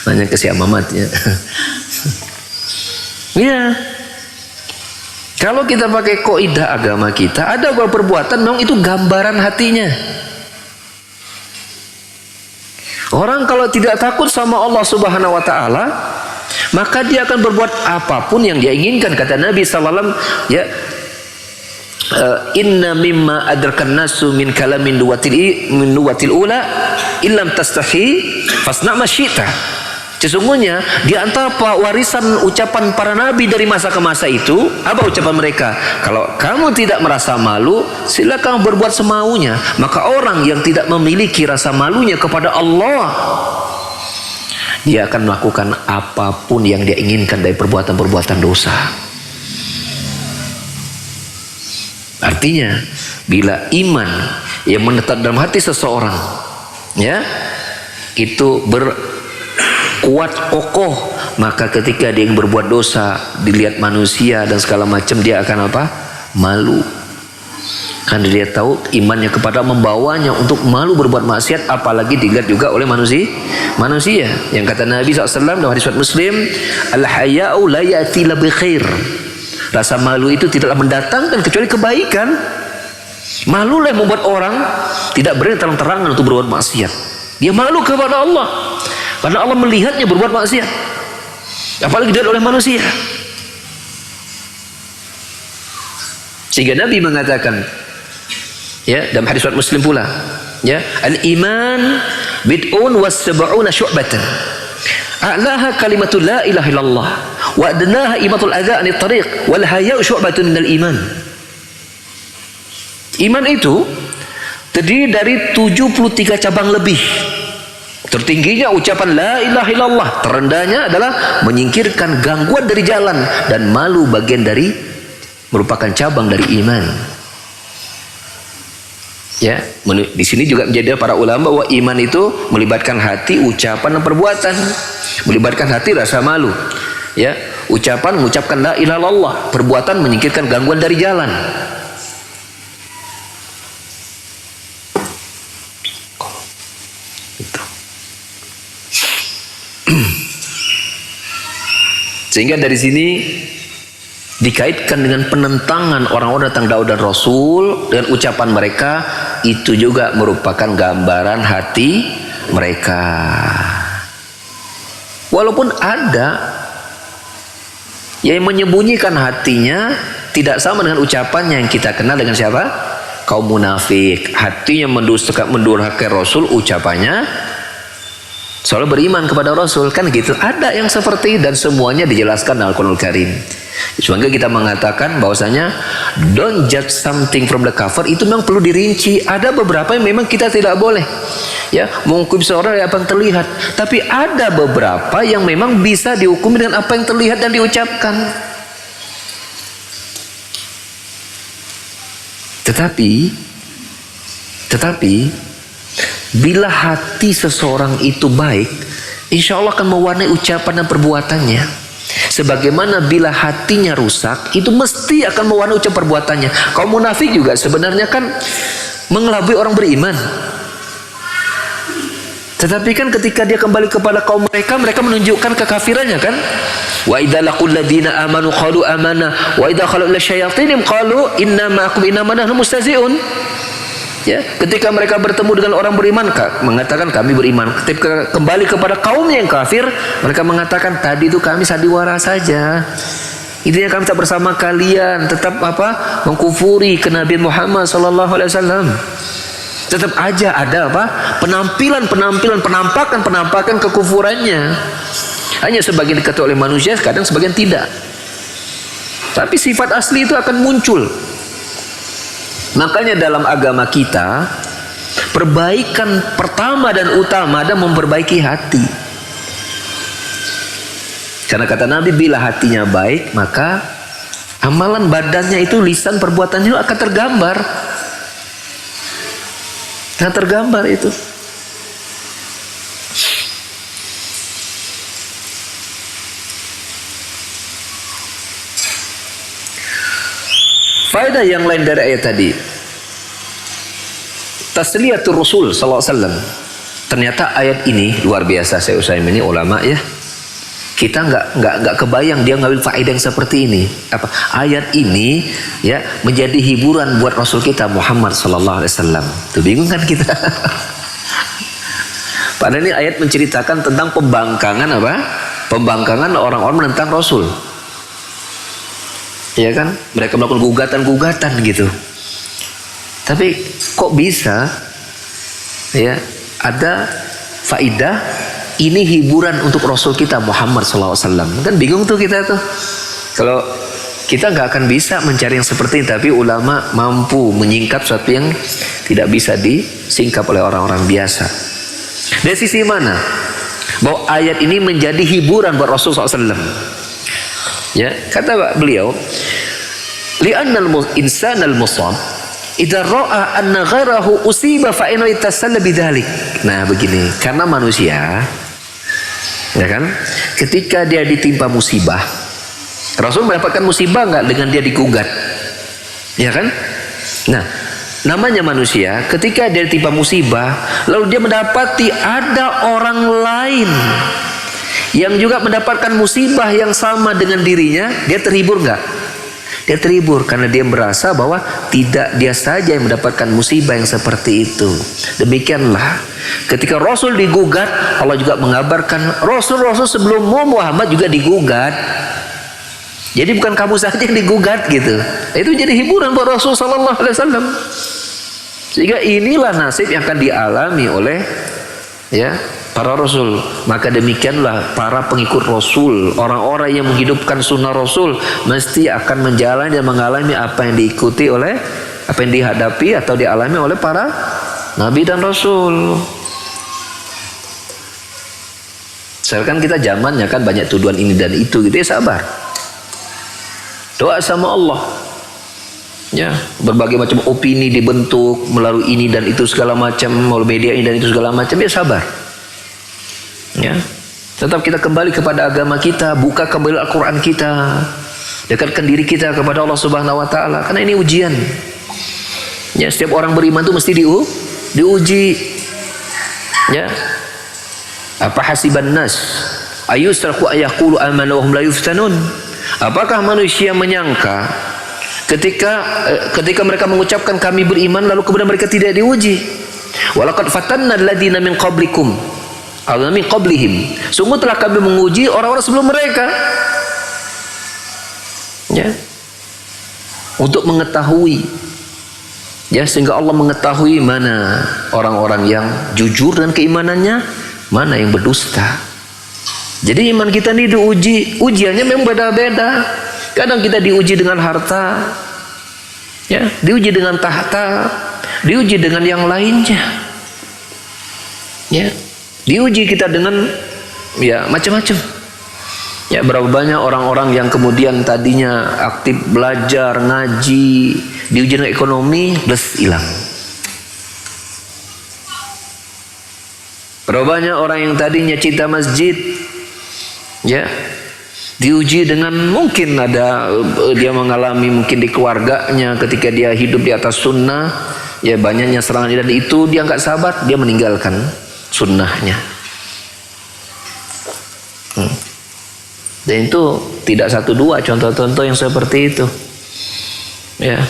Nanya ke si Amamat, ya. Iya. Kalau kita pakai kaidah agama kita, ada perbuatan memang itu gambaran hatinya. Orang kalau tidak takut sama Allah Subhanahu wa taala, maka dia akan berbuat apapun yang dia inginkan. Kata Nabi sallallahu alaihi wasallam, ya, inna mimma adrakan nasu min kalamin nuwatil ula illam tastahi fasna ma syi'ta. Sesungguhnya di antara warisan ucapan para nabi dari masa ke masa itu, apa ucapan mereka? Kalau kamu tidak merasa malu, silakan berbuat semaunya. Maka orang yang tidak memiliki rasa malunya kepada Allah, dia akan melakukan apapun yang dia inginkan dari perbuatan-perbuatan dosa. Artinya, bila iman yang menetap dalam hati seseorang, ya, itu kuat kokoh, maka ketika dia yang berbuat dosa dilihat manusia dan segala macam, dia akan apa? Malu. Karena dia tahu imannya kepada membawanya untuk malu berbuat maksiat, apalagi dilihat juga oleh manusia. Yang kata Nabi SAW dalam hadis Muslim, al-haya'u la ya'ti la bi khair. Rasa malu itu tidaklah mendatangkan kecuali kebaikan. Malulah yang membuat orang tidak berani terang-terangan untuk berbuat maksiat. Dia malu kepada Allah karena Allah melihatnya berbuat maksiat, apalagi dilihat oleh manusia. Sehingga Nabi mengatakan, ya, dalam hadis Muslim pula, ya, al-iman bid'un was sab'una syu'batan a'laha kalimatul la ilaha illallah wa adnaha imatul adza anit tariq wal haya'u syu'batun minal iman. Iman itu terdiri dari 73 cabang lebih. Tertingginya ucapan la ilaha illallah, terendahnya adalah menyingkirkan gangguan dari jalan, dan malu bagian dari merupakan cabang dari iman. Ya, di sini juga menjadi para ulama bahwa iman itu melibatkan hati, ucapan dan perbuatan. Melibatkan hati rasa malu. Ya, ucapan mengucapkan la ilaha illallah, perbuatan menyingkirkan gangguan dari jalan. Sehingga dari sini dikaitkan dengan penentangan orang-orang datang Daud dan Rasul dengan ucapan mereka, itu juga merupakan gambaran hati mereka. Walaupun ada yang menyembunyikan hatinya, tidak sama dengan ucapan yang kita kenal dengan siapa? Kaum munafik. Hatinya mendurhakai Rasul, ucapannya selalu beriman kepada Rasul, kan gitu. Ada yang seperti, dan semuanya dijelaskan dalam Al-Qur'anul Karim. Sehingga kita mengatakan bahwasanya don't judge something from the cover, itu memang perlu dirinci. Ada beberapa yang memang kita tidak boleh, ya, menghukum seorang dari apa yang terlihat. Tapi ada beberapa yang memang bisa dihukum dengan apa yang terlihat dan diucapkan. Tetapi bila hati seseorang itu baik, insya Allah akan mewarnai ucapan dan perbuatannya. Sebagaimana bila hatinya rusak, itu mesti akan mewarnai ucapan perbuatannya. Kaum munafik juga sebenarnya kan mengelabui orang beriman. Tetapi kan ketika dia kembali kepada kaum mereka, mereka menunjukkan kekafirannya kan. Wa idza laqul ladina amanu qalu amanna wa idza khalu ila syayatinihim qalu inna ma'akum innama nahnu mustazi'un. Ya, ketika mereka bertemu dengan orang beriman, mengatakan kami beriman. Ketika kembali kepada kaum yang kafir, mereka mengatakan tadi itu kami sandiwara saja. Intinya kami tak bersama kalian, tetap apa? Mengkufuri kenabian Muhammad sallallahu alaihi wasallam. Tetap aja ada apa? Penampakan kekufurannya. Hanya sebagian diketahui oleh manusia, kadang sebagian tidak. Tapi sifat asli itu akan muncul. Makanya dalam agama kita, perbaikan pertama dan utama adalah memperbaiki hati. Karena kata Nabi, bila hatinya baik, maka amalan badannya itu, lisan perbuatannya akan tergambar. Akan tergambar itu. Faedah yang lain dari ayat tadi, tasliyatul Rasul sallallahu alaihi wasallam. Ternyata ayat ini luar biasa. Saya Utsaimin ini ulama ya. Kita nggak kebayang dia ngambil faedah yang seperti ini. Apa? Ayat ini ya menjadi hiburan buat Rasul kita Muhammad sallallahu alaihi wasallam. Tuh bingung kan kita? Padahal ini ayat menceritakan tentang pembangkangan apa? Pembangkangan orang-orang menentang Rasul. Ya kan? Mereka melakukan gugatan-gugatan gitu. Tapi kok bisa ya ada faidah ini hiburan untuk Rasul kita Muhammad SAW. Kan bingung tuh kita tuh. Kalau kita nggak akan bisa mencari yang seperti ini, tapi ulama mampu menyingkap sesuatu yang tidak bisa disingkap oleh orang-orang biasa. Dari sisi mana? Bahwa ayat ini menjadi hiburan buat Rasul SAW. Ya, kata beliau, li'annal insanal musab idza ra'a anna ghairahu usiba fa inna yatasalla bidzalik. Nah, begini, karena manusia ya kan, ketika dia ditimpa musibah, Rasul mendapatkan musibah enggak dengan dia digugat? Ya kan? Nah, namanya manusia, ketika dia ditimpa musibah, lalu dia mendapati ada orang lain yang juga mendapatkan musibah yang sama dengan dirinya, dia terhibur enggak? Dia terhibur karena dia merasa bahwa tidak dia saja yang mendapatkan musibah yang seperti itu. Demikianlah ketika Rasul digugat, Allah juga mengabarkan Rasul-Rasul sebelummu Muhammad juga digugat. Jadi bukan kamu saja yang digugat gitu. Itu jadi hiburan buat Rasul sallallahu alaihi wasallam. Sehingga inilah nasib yang akan dialami oleh ya para Rasul. Maka demikianlah para pengikut Rasul, orang-orang yang menghidupkan sunnah Rasul mesti akan menjalani dan mengalami apa yang diikuti oleh, apa yang dihadapi atau dialami oleh para Nabi dan Rasul. Sekarang kita zamannya kan banyak tuduhan ini dan itu gitu, ya sabar. Doa sama Allah. Ya, berbagai macam opini dibentuk melalui ini dan itu segala macam, melalui media ini dan itu segala macam, ya sabar. Ya, tetap kita kembali kepada agama kita, buka kembali Al-Quran kita, dekatkan diri kita kepada Allah Subhanahu Wa Taala, karena ini ujian. Ya, setiap orang beriman itu mesti diuji. Ya, apa hasiban nas ayusraku ayaqulu amanu wa hum la yuftanun? Apakah manusia menyangka ketika mereka mengucapkan kami beriman lalu kemudian mereka tidak diuji? Walaqad fatanna alladziina min qablikum atau min qablihim. Sungguh telah kami menguji orang-orang sebelum mereka. Ya. Untuk mengetahui, ya, sehingga Allah mengetahui mana orang-orang yang jujur dan keimanannya, mana yang berdusta. Jadi iman kita ini diuji, ujiannya memang beda-beda. Kadang kita diuji dengan harta, ya, diuji dengan tahta, diuji dengan yang lainnya, ya, diuji kita dengan ya macam-macam. Ya, berapa banyak orang-orang yang kemudian tadinya aktif belajar, ngaji, diuji dengan ekonomi, plus hilang. Berapa banyak orang yang tadinya cinta masjid, ya, diuji dengan mungkin ada dia mengalami mungkin di keluarganya ketika dia hidup di atas sunnah, ya, banyaknya serangan dan itu dia nggak sabar, dia meninggalkan sunnahnya. Dan itu tidak satu dua contoh-contoh yang seperti itu. Ya,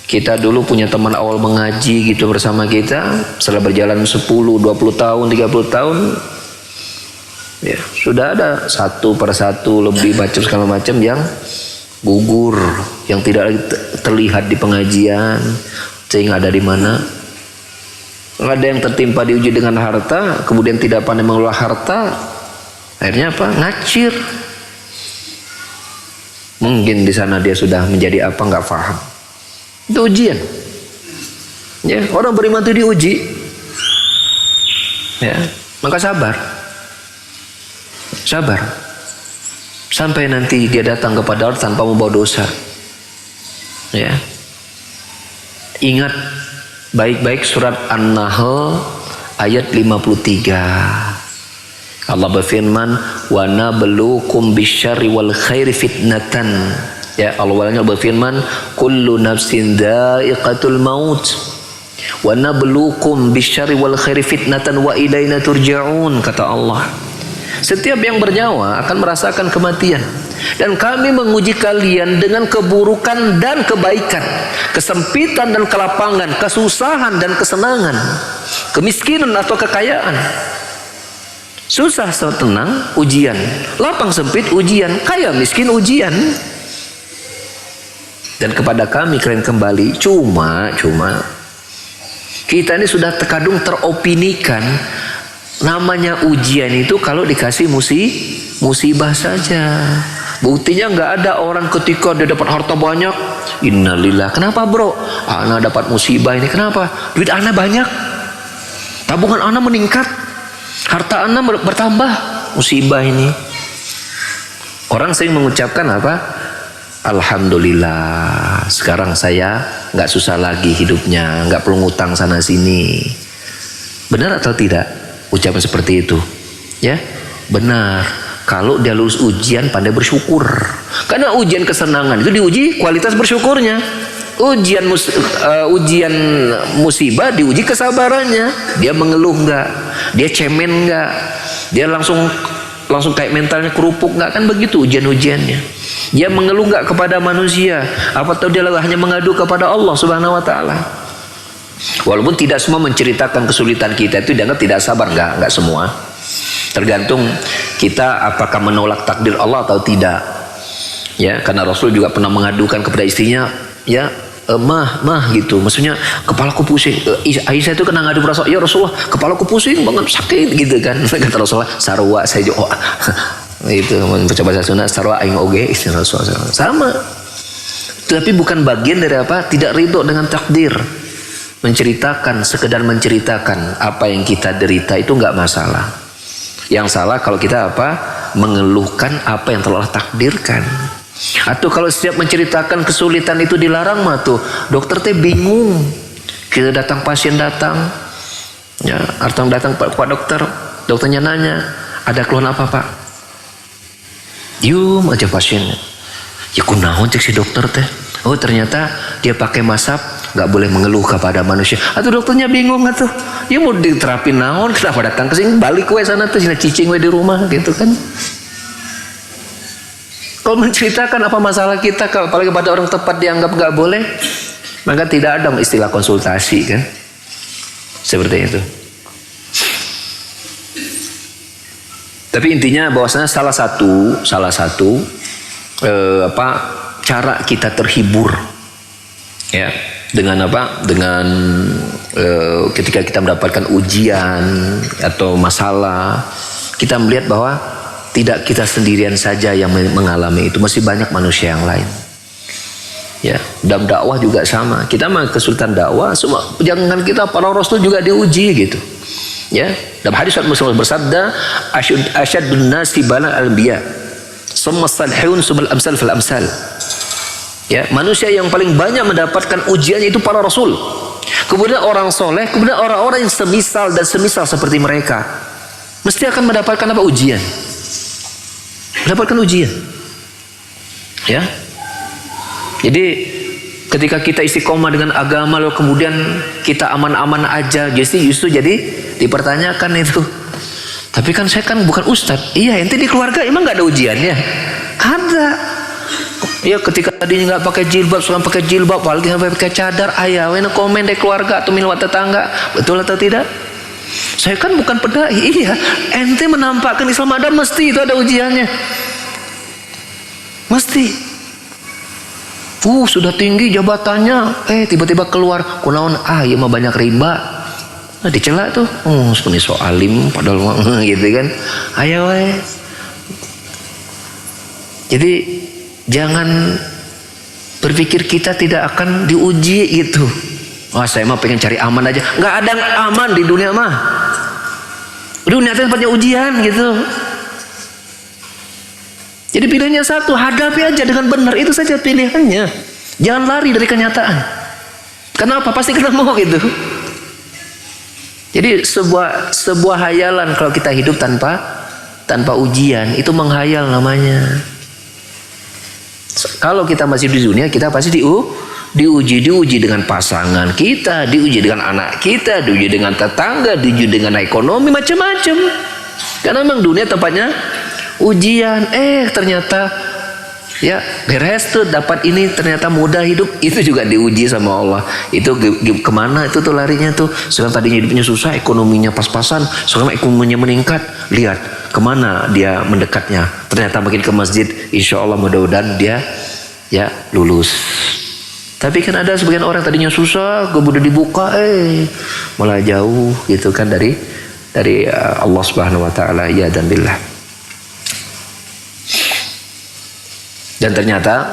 kita dulu punya teman awal mengaji gitu bersama kita, setelah berjalan 10, 20 tahun, 30 tahun, ya, sudah ada satu persatu lebih macam segala macam yang gugur, yang tidak terlihat di pengajian, sehingga ada di mana. Ada yang tertimpa diuji dengan harta, kemudian tidak pandai mengelola harta, akhirnya apa? Ngacir. Mungkin di sana dia sudah menjadi apa, nggak paham. Itu ujian. Ya, orang beriman itu diuji. Ya, maka sabar. Sabar sampai nanti dia datang kepada Allah tanpa membawa dosa. Ya, ingat baik-baik surat An-Nahl ayat 53. Allah berfirman, wa nabluukum bisyarri wal khairi fitnatan. Ya, Allah berfirman, kullu nafsin dha'iqatul maut wa nabluukum bisyarri wal khairi fitnatan wa ilaina turja'un, kata Allah. Setiap yang bernyawa akan merasakan kematian, dan kami menguji kalian dengan keburukan dan kebaikan, kesempitan dan kelapangan, kesusahan dan kesenangan, kemiskinan atau kekayaan. Susah atau tenang, ujian. Lapang sempit, ujian. Kaya miskin, ujian. dan kepada kami kalian kembali. Cuma kita ini sudah terkadang teropinikan, namanya ujian itu kalau dikasih musibah saja. Buktinya nggak ada orang ketika dia dapat harta banyak, innalillah. Kenapa bro? Ana dapat musibah ini. Kenapa? Duit ana banyak, tabungan ana meningkat, harta ana bertambah. Musibah ini. Orang sering mengucapkan apa? Alhamdulillah, sekarang saya nggak susah lagi hidupnya, nggak perlu ngutang sana sini. Benar atau tidak ucapan seperti itu? Ya, benar. Kalau dia lulus ujian, pandai bersyukur. Karena ujian kesenangan itu diuji kualitas bersyukurnya. Ujian musibah diuji kesabarannya. Dia mengeluh nggak? Dia cemen nggak? Dia langsung kayak mentalnya kerupuk nggak? Kan begitu ujian-ujiannya. Dia mengeluh nggak kepada manusia? Apa tahu dia hanya mengadu kepada Allah Subhanahu Wa Taala? Walaupun tidak semua menceritakan kesulitan kita itu dianggap tidak sabar, nggak semua. Tergantung kita apakah menolak takdir Allah atau tidak. Ya, karena Rasul juga pernah mengadukan kepada istrinya, ya, mah gitu. Maksudnya kepalaku pusing. Aisyah itu kena ngadu Rasul, ya Rasulullah, kepalaku pusing banget, sakit gitu kan. Kata Rasulullah, sarwa saya juga. Itu membaca bahasa Sunda, sarwa aing oge, istilah Rasulullah. Sama. Tapi bukan bagian dari apa? Tidak ridho dengan takdir. Menceritakan, sekedar menceritakan apa yang kita derita itu nggak masalah. Yang salah kalau kita apa? Mengeluhkan apa yang telah takdirkan. Atau kalau setiap menceritakan kesulitan itu dilarang mah tuh dokter teh bingung. Kita datang, pasien datang, ya, datang pak dokter, dokternya nanya, ada keluhan apa pak? Dium aja pasiennya. Ya kunaon cek si dokter teh. Oh ternyata dia pakai masap, nggak boleh mengeluh kepada manusia. Atau dokternya bingung atau dia mau diterapin naon, kenapa datang ke sini, balik we sana tuh sini cicing we di rumah gitu kan. Kalau menceritakan apa masalah kita, apalagi pada orang tepat dianggap nggak boleh, maka tidak ada istilah konsultasi kan. Seperti itu. Tapi intinya bahwasanya salah satu cara kita terhibur, ya, dengan apa? Dengan ketika kita mendapatkan ujian atau masalah, kita melihat bahwa tidak kita sendirian saja yang mengalami itu, masih banyak manusia yang lain. Ya, dalam dakwah juga sama. Kita mah kesulitan dakwah, semua jangan kita, para rasul juga diuji gitu. Ya, dalam hadis Rasulullah bersabda, asyadun nasi bala al-anbiya, summa salihun subal amsal fil amsal. Ya, manusia yang paling banyak mendapatkan ujiannya itu para rasul. Kemudian orang soleh, kemudian orang-orang yang semisal dan semisal seperti mereka, mesti akan mendapatkan apa? Ujian. Mendapatkan ujian. Ya. Jadi ketika kita istiqomah dengan agama lalu kemudian kita aman-aman aja, justru jadi dipertanyakan itu. Tapi kan saya kan bukan ustadz. Iya, ente di keluarga emang nggak ada ujiannya? Ada. Ya ketika tadinya nggak pakai jilbab, sekarang pakai jilbab, apalagi sampai pakai cadar, ayah, wena komen deh keluarga atau milwat tetangga, betul atau tidak? Saya kan bukan pedai, iya. Ente menampakkan Islam ada, mesti itu ada ujiannya, mesti. Sudah tinggi jabatannya, tiba-tiba keluar, kunaon, iya mah banyak riba. Nah dicela tuh, sebenarnya so alim, padahal gitu kan, ayah weh. Jadi jangan berpikir kita tidak akan diuji gitu. Wah saya mah pengen cari aman aja. Nggak ada yang aman di dunia mah. Dunia itu tempatnya ujian gitu. Jadi pilihannya satu, hadapi aja dengan benar, itu saja pilihannya. Jangan lari dari kenyataan. Kenapa? Pasti kena mau gitu. Jadi sebuah hayalan kalau kita hidup tanpa ujian, itu menghayal namanya. Kalau kita masih di dunia, kita pasti diuji dengan pasangan kita, diuji dengan anak kita, diuji dengan tetangga, diuji dengan ekonomi, macam-macam. Karena memang dunia tempatnya ujian. Ternyata ya beres tuh, dapat ini, ternyata mudah hidup, itu juga diuji sama Allah. Itu kemana itu tuh larinya tuh? Sekarang tadinya hidupnya susah, ekonominya pas-pasan, sekarang ekonominya meningkat, lihat kemana dia mendekatnya. Ternyata makin ke masjid, insya Allah mudah-mudahan dia ya lulus. Tapi kan ada sebagian orang tadinya susah, kemudian dibuka, malah jauh gitu kan dari Allah Subhanahu Wa Taala. Ya dan billah. Dan ternyata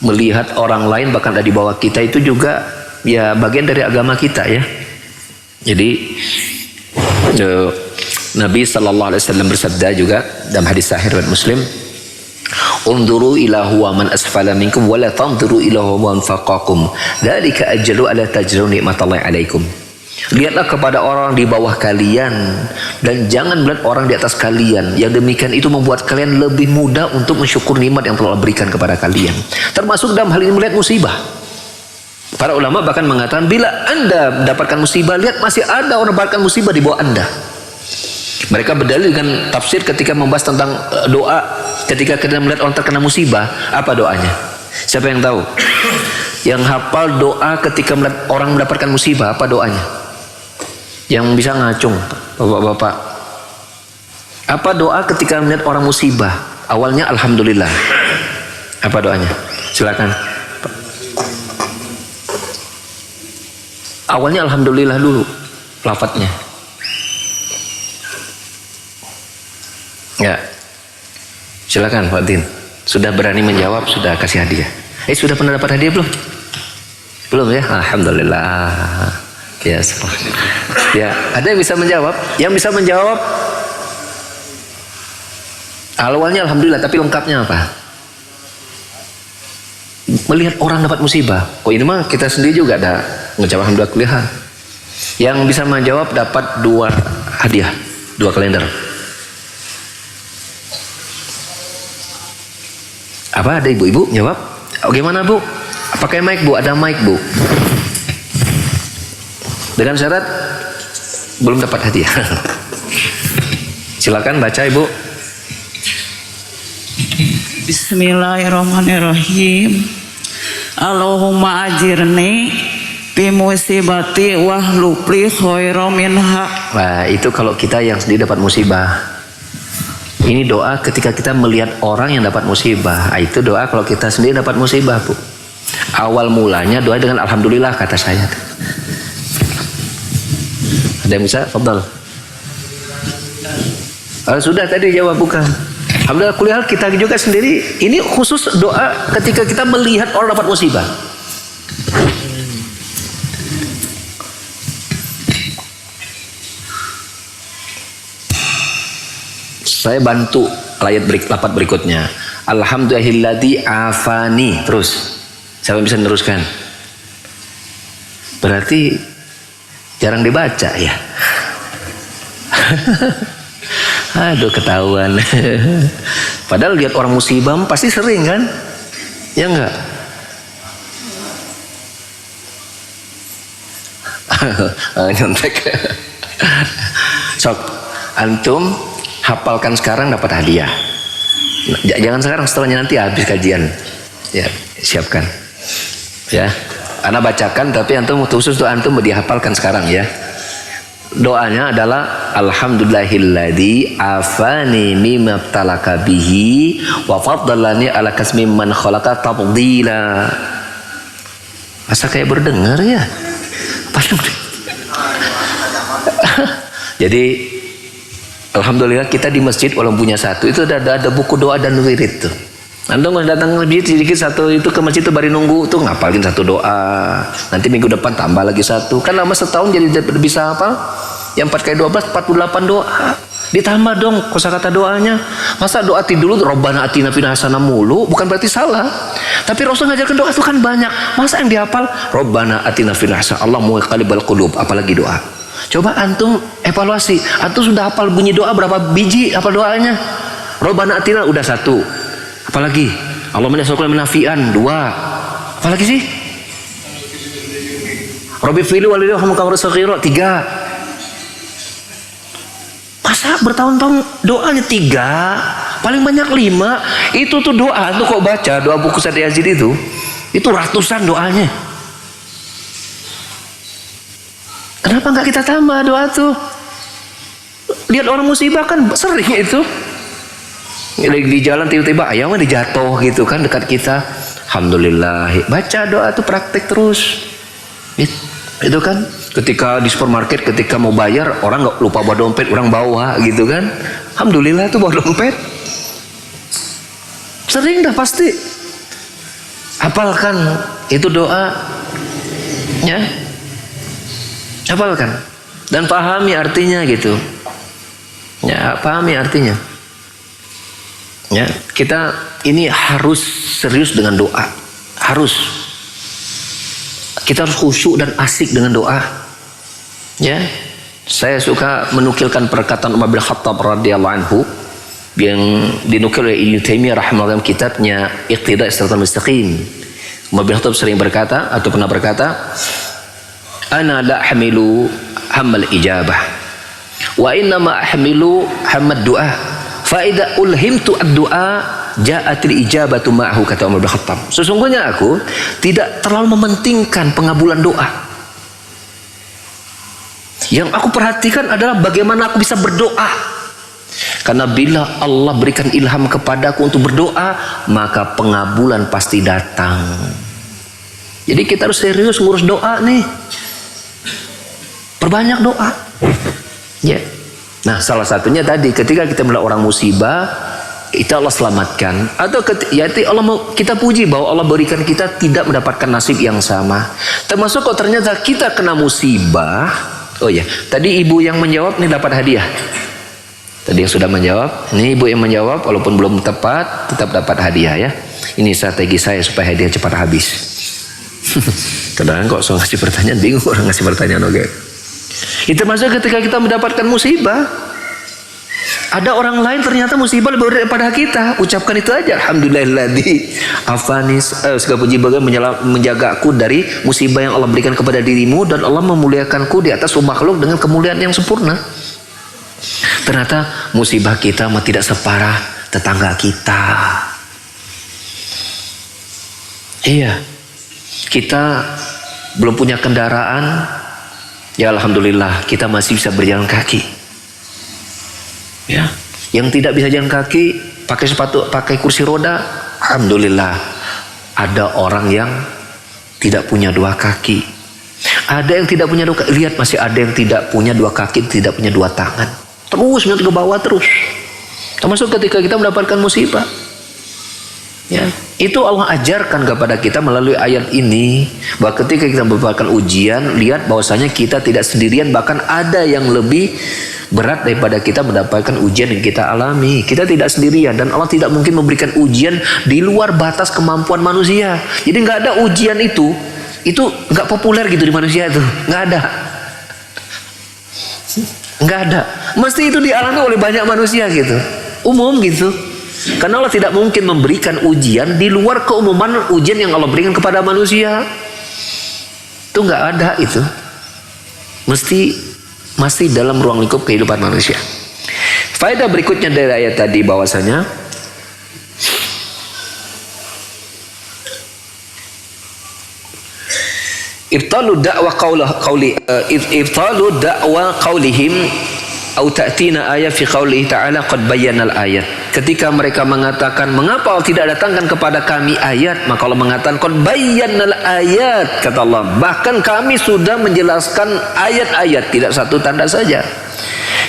melihat orang lain bahkan ada di bawah kita itu juga ya bagian dari agama kita ya. Jadi Nabi Sallallahu Alaihi Wasallam bersabda juga dalam hadis sahih riwayat Muslim, "Unduru ila huwa man asfala minkum wa la tanzuru ila huwa man faqakum. Dzalika ajru ala tajru nikmatallahi alaikum." Lihatlah kepada orang di bawah kalian dan jangan melihat orang di atas kalian. Yang demikian itu membuat kalian lebih mudah untuk mensyukur nikmat yang telah Allah berikan kepada kalian. Termasuk dalam hal ini melihat musibah. Para ulama bahkan mengatakan bila Anda mendapatkan musibah, lihat masih ada orang mendapatkan musibah di bawah Anda. Mereka berdalil dengan tafsir ketika membahas tentang doa ketika kita melihat orang terkena musibah. Apa doanya? Siapa yang tahu? Yang hafal doa ketika melihat orang mendapatkan musibah, apa doanya? Yang bisa ngacung, bapak-bapak. Apa doa ketika melihat orang musibah? Awalnya alhamdulillah. Apa doanya? Silakan. Awalnya alhamdulillah dulu lafadznya. Ya. Silakan Pak Din. Sudah berani menjawab, sudah kasih hadiah. Sudah pernah dapat hadiah belum? Belum ya? Alhamdulillah. Ya, ya, ada yang bisa menjawab? Yang bisa menjawab awalnya alhamdulillah, tapi lengkapnya apa? Melihat orang dapat musibah. Oh ini mah kita sendiri juga ada mengucap alhamdulillah kelihatan. Yang bisa menjawab dapat 2 hadiah, 2 kalender. Apa ada ibu-ibu jawab? Oh, gimana Bu? Pakai mic Bu, ada mic Bu. Dengan syarat belum dapat hadiah. Silakan baca Ibu. Bismillahirrahmanirrahim. Allahumma ajirni fi musibati wahlupli khairam minha. Nah, itu kalau kita yang sendiri dapat musibah. Ini doa ketika kita melihat orang yang dapat musibah. Itu doa kalau kita sendiri dapat musibah, Bu. Awal mulanya doa dengan alhamdulillah kata saya. Ada yang bisa? Fadhal. Sudah tadi jawab bukan. Alhamdulillah kuliah kita juga sendiri. Ini khusus doa ketika kita melihat orang dapat musibah. Saya bantu lapat berikutnya. Alhamdulillahilladzi afani. Terus. Siapa bisa meneruskan? Berarti jarang dibaca ya. Aduh ketahuan. Padahal lihat orang musibah pasti sering kan? Ya enggak? Nyontek. Sok, antum hafalkan sekarang dapat hadiah. Jangan sekarang, setelahnya nanti habis kajian. Ya, siapkan. Ya, ana bacakan tapi antum khusus tuh antum dihafalkan sekarang ya. Doanya adalah alhamdulillahilladzi afani mimma talaka bihi wa faddalani ala kasmi man khalaqa tafdila. Masa kayak berdengar ya? Jadi alhamdulillah kita di masjid walaupun punya satu itu ada buku doa dan wirid tuh. Anda kalau datang lebih sedikit satu itu ke masjid itu baru nunggu tuh ngapalin satu doa. Nanti minggu depan tambah lagi satu. Kan lama setahun jadi bisa hafal. Yang 4 kali 12 48 doa. Ditambah dong kosakata doanya. Masa doa dulu Rabbana atina fid hasanah mulu bukan berarti salah. Tapi Rasul ngajarkan doa itu kan banyak. Masa yang dihafal Rabbana atina fid hasanah Allah muqallibal qulub apalagi doa. Coba antum evaluasi. Antum sudah hafal bunyi doa berapa biji hafal doanya? Rabbana atina udah 1. Apalagi Allahumma nas'aluka minafian 2. Apalagi sih? Rabbi filu walidayhum kama rasaghira 3. Masa bertahun-tahun doanya 3, paling banyak 5. Itu tuh doa tuh kok baca doa buku Said Yazid itu ratusan doanya. Kenapa nggak kita tambah doa tuh? Lihat orang musibah kan sering itu. Di jalan tiba-tiba ayamnya dijatuh gitu kan dekat kita. Alhamdulillah. Baca doa itu praktek terus. Itu kan ketika di supermarket, ketika mau bayar, orang nggak lupa bawa dompet, orang bawa gitu kan. Alhamdulillah itu bawa dompet. Sering dah pasti. Hafalkan itu doa, ya. Hafalkan dan pahami artinya gitu. Ya, pahami artinya. Ya, kita ini harus serius dengan doa. Harus. Kita harus khusyuk dan asik dengan doa. Ya. Saya suka menukilkan perkataan Umar bin Khattab radhiyallahu anhu yang dinukil oleh Ibnu Taimiyah rahimahullah dalam kitabnya Iqtida' Shiratal Mustaqim. Umar bin Khattab sering berkata atau pernah berkata, "Ana la hamilu hammal ijabah wa inna ma ahmilu hammad du'a fa idza ulhimtu ad-du'a ja'atil ijabatu ma'hu," kata Umar bin Khattab. Sesungguhnya aku tidak terlalu mementingkan pengabulan doa. Yang aku perhatikan adalah bagaimana aku bisa berdoa. Karena bila Allah berikan ilham kepadaku untuk berdoa, maka pengabulan pasti datang. Jadi kita harus serius ngurus doa nih. Perbanyak doa. Ya. Nah, salah satunya tadi ketika kita melihat orang musibah, kita Allah selamatkan, atau Allah mau kita puji bahwa Allah berikan kita tidak mendapatkan nasib yang sama. Termasuk kalau ternyata kita kena musibah, oh ya, tadi ibu yang menjawab nih dapat hadiah. Tadi yang sudah menjawab, ini ibu yang menjawab walaupun belum tepat tetap dapat hadiah ya. Ini strategi saya supaya hadiah cepat habis. Kadang kok soal ngasih pertanyaan bingung orang ngasih pertanyaan oke. Itu termasuk ketika kita mendapatkan musibah. Ada orang lain ternyata musibah lebih berat daripada kita. Ucapkan itu aja. Alhamdulillahilladzi afanis, segala puji bagi menjagaku dari musibah yang Allah berikan kepada dirimu, dan Allah memuliakanku di atas makhluk dengan kemuliaan yang sempurna. Ternyata musibah kita tidak separah tetangga kita. Iya, kita belum punya kendaraan, ya alhamdulillah kita masih bisa berjalan kaki. Ya, yang tidak bisa jalan kaki, pakai sepatu, pakai kursi roda, alhamdulillah ada orang yang tidak punya dua kaki. Ada yang tidak punya dua kaki, lihat masih ada yang tidak punya dua kaki, tidak punya dua tangan. Terus ke bawah terus. Termasuk ketika kita mendapatkan musibah. Ya, itu Allah ajarkan kepada kita melalui ayat ini bahwa ketika kita mendapatkan ujian, lihat bahwasanya kita tidak sendirian, bahkan ada yang lebih berat daripada kita mendapatkan ujian yang kita alami. Kita tidak sendirian, dan Allah tidak mungkin memberikan ujian di luar batas kemampuan manusia. Jadi nggak ada ujian itu nggak populer gitu di manusia itu, nggak ada. Nggak ada. Mesti itu dialami oleh banyak manusia gitu. Umum gitu. Karena Allah tidak mungkin memberikan ujian di luar keumuman ujian yang Allah berikan kepada manusia. Itu nggak ada itu. Mesti masih dalam ruang lingkup kehidupan manusia. Faedah berikutnya dari ayat tadi bahwasanya ibtalu da'wa qaulihim au ta'tina ayat fi qaulihi ta'ala qad bayyana al-ayat. Ketika mereka mengatakan mengapa Allah tidak datangkan kepada kami ayat, maka Allah mengatakan qad bayyana al-ayat, kata Allah, bahkan kami sudah menjelaskan ayat-ayat, tidak satu tanda saja.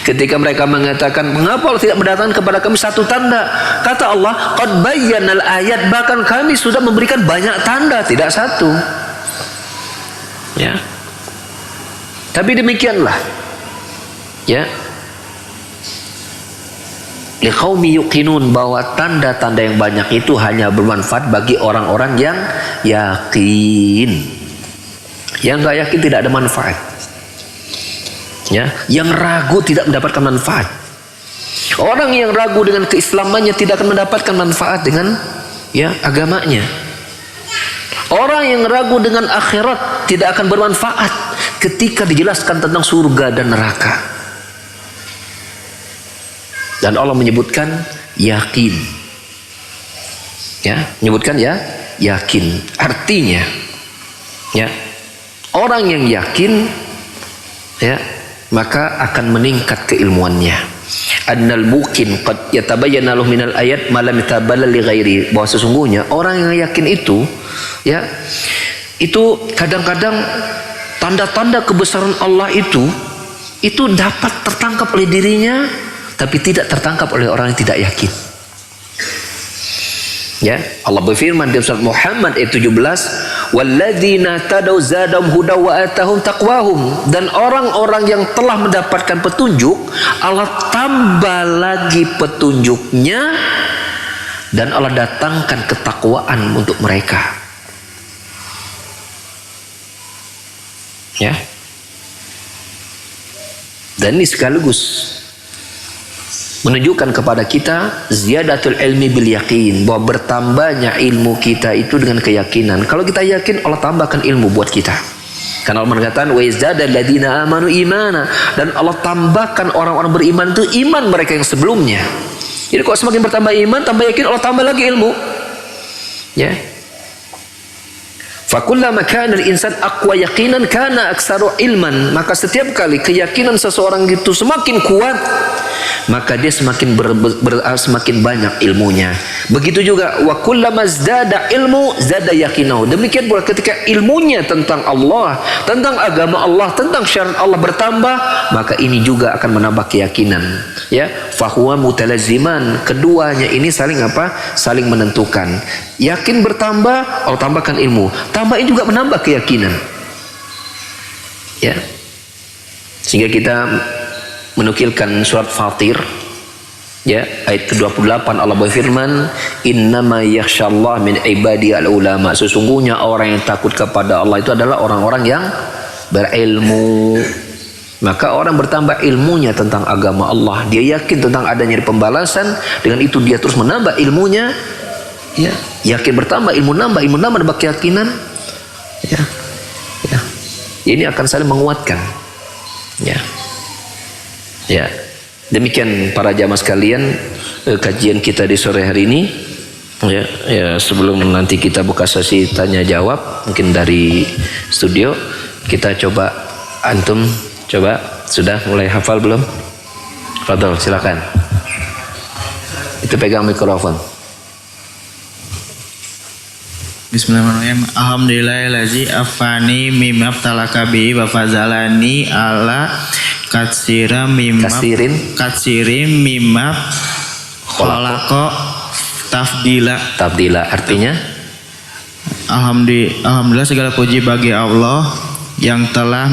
Ketika mereka mengatakan mengapa Allah tidak mendatangkan kepada kami satu tanda, kata Allah qad bayyana al-ayat, bahkan kami sudah memberikan banyak tanda, tidak satu. Ya. Tapi demikianlah. Ya. Liqaumi yuqinun, bahwa tanda-tanda yang banyak itu hanya bermanfaat bagi orang-orang yang yakin. Yang enggak yakin tidak ada manfaat. Ya, yang ragu tidak mendapatkan manfaat. Orang yang ragu dengan keislamannya tidak akan mendapatkan manfaat dengan ya agamanya. Orang yang ragu dengan akhirat tidak akan bermanfaat ketika dijelaskan tentang surga dan neraka. Dan Allah menyebutkan yakin. Ya, menyebutkan ya yakin. Artinya ya, orang yang yakin ya, maka akan meningkat keilmuannya. annal muqin qad yatabayyana lahu minal ayat ma lam yatabayyana li ghairi, bahwa sesungguhnya orang yang yakin itu ya, itu kadang-kadang tanda-tanda kebesaran Allah itu dapat tertangkap oleh dirinya tapi tidak tertangkap oleh orang yang tidak yakin. Ya, Allah berfirman di surat Muhammad ayat 17, walladzina tadaw zadahum hudaw wa atahum taqwahum, dan orang-orang yang telah mendapatkan petunjuk Allah tambah lagi petunjuknya dan Allah datangkan ketakwaan untuk mereka. Ya. Dan ini sekaligus menunjukkan kepada kita ziyadatul ilmi bil yakin, bahwa bertambahnya ilmu kita itu dengan keyakinan. Kalau kita yakin, Allah tambahkan ilmu buat kita. Karena Allah mengatakan wa izdadal ladzina amanu imana, dan Allah tambahkan orang-orang beriman itu iman mereka yang sebelumnya. Jadi kalau semakin bertambah iman, tambah yakin, Allah tambah lagi ilmu. Ya. Fakullama kana al-insan aqwa yaqinan kana aktsaru ilman, maka setiap kali keyakinan seseorang itu semakin kuat, maka dia semakin semakin banyak ilmunya. Begitu juga wa kullama zdada ilmu zada yaqinahu. Demikian pula ketika ilmunya tentang Allah, tentang agama Allah, tentang syariat Allah bertambah, maka ini juga akan menambah keyakinan. Ya, fahuwa mutalaziman. Keduanya ini saling apa? Saling menentukan. Yakin bertambah, Allah tambahkan ilmu. Tambahin juga menambah keyakinan. Ya. Sehingga kita menukilkan surat Fatir ya, ayat ke-28, Allah berfirman innama yakhshallah min ibadi al-ulama, sesungguhnya orang yang takut kepada Allah itu adalah orang-orang yang berilmu. Maka orang bertambah ilmunya tentang agama Allah, dia yakin tentang adanya pembalasan, dengan itu dia terus menambah ilmunya ya, yakin bertambah, ilmu nambah keyakinan ya. Ya, ini akan saling menguatkan ya. Ya, demikian para jamaah sekalian kajian kita di sore hari ini. Ya, sebelum nanti kita buka sesi tanya jawab, mungkin dari studio kita coba, antum coba sudah mulai hafal belum? Fadol, silakan. Itu pegang mikrofon. Bismillahirrahmanirrahim. Alhamdulillahilladzi afani mimma talaka bi wa fazalani ala katsirin mimma khalaqa tafdila. Artinya alhamdulillah segala puji bagi Allah yang telah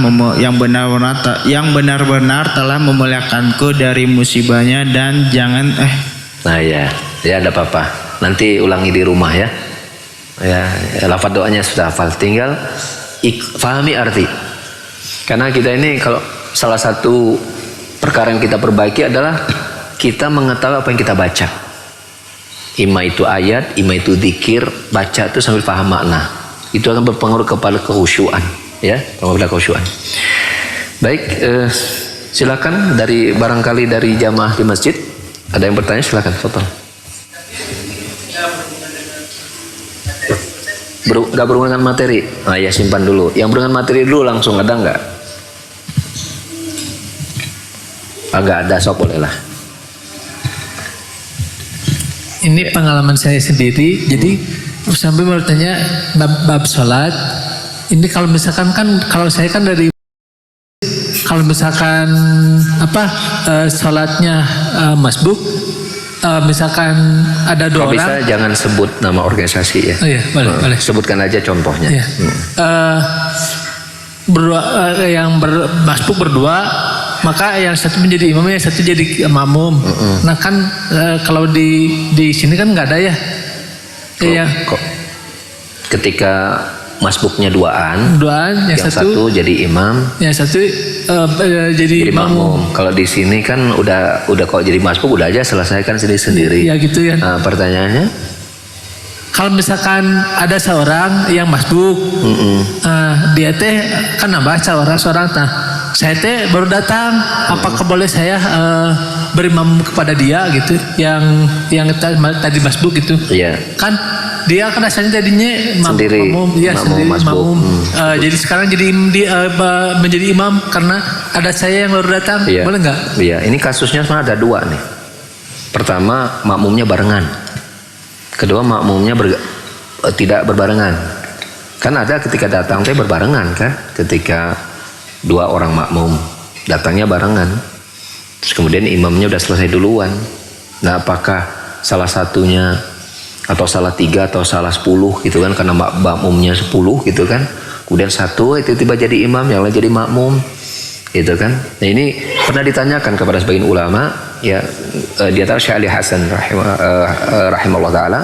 benar-benar telah memuliakanku dari musibahnya, dan jangan nah ya ada apa-apa, nanti ulangi di rumah ya. Ya, lafaz doanya sudah hafal, tinggal fahami arti. Karena kita ini kalau salah satu perkara yang kita perbaiki adalah kita mengetahui apa yang kita baca. Ima itu ayat, ima itu zikir, baca itu sambil paham makna. Itu akan berpengaruh kepada kekhusyuan, ya, kepada kekhusyuan. Baik, silakan barangkali dari jamaah di masjid ada yang bertanya, silakan foto. Gak berhubungan dengan materi, nah ya simpan dulu. Yang berhubungan materi dulu langsung, ada nggak? Nggak ada, sok boleh lah. Ini pengalaman saya sendiri. Jadi sampai bertanya bab sholat. Ini kalau misalkan kalau saya kan dari, kalau misalkan sholatnya masbuk. Misalkan ada dua orang. Bisa jangan sebut nama organisasi ya. Oh iya, boleh. Sebutkan aja contohnya. Iya. Yang masbuk berdua, maka yang satu menjadi imam, yang satu jadi makmum. Nah kan kalau di sini kan nggak ada ya. Kok ketika masbuknya duaan, yang satu jadi imam, yang satu jadi makmum. Kalau di sini kan udah kalau jadi masbuk udah aja selesaikan sendiri. Ya gitu ya. Nah, pertanyaannya, kalau misalkan ada seorang yang masbuk, dia teh kan nambah seorang. Nah, saya teh baru datang. Apakah boleh saya berimam kepada dia gitu, yang tadi masbuk gitu. Iya. Kan dia kan asalnya tadinya Sendiri. makmum, ya Makmum, sendiri masbuk. makmum. Jadi sekarang jadi menjadi imam karena ada saya yang baru datang, Iya. boleh nggak? Iya, ini kasusnya sebenarnya ada dua nih. Pertama, makmumnya barengan. Kedua, makmumnya tidak berbarengan. Kan ada ketika datang teh berbarengan kan, ketika dua orang makmum datangnya barengan. Terus kemudian imamnya udah selesai duluan. Nah, apakah salah satunya atau salah 3 atau salah 10 gitu kan, karena makmumnya 10 gitu kan, kemudian satu itu tiba jadi imam, yang lain jadi makmum gitu kan. Nah, ini pernah ditanyakan kepada sebagian ulama ya, di antara Syekh Ali Hasan rahimahullah taala.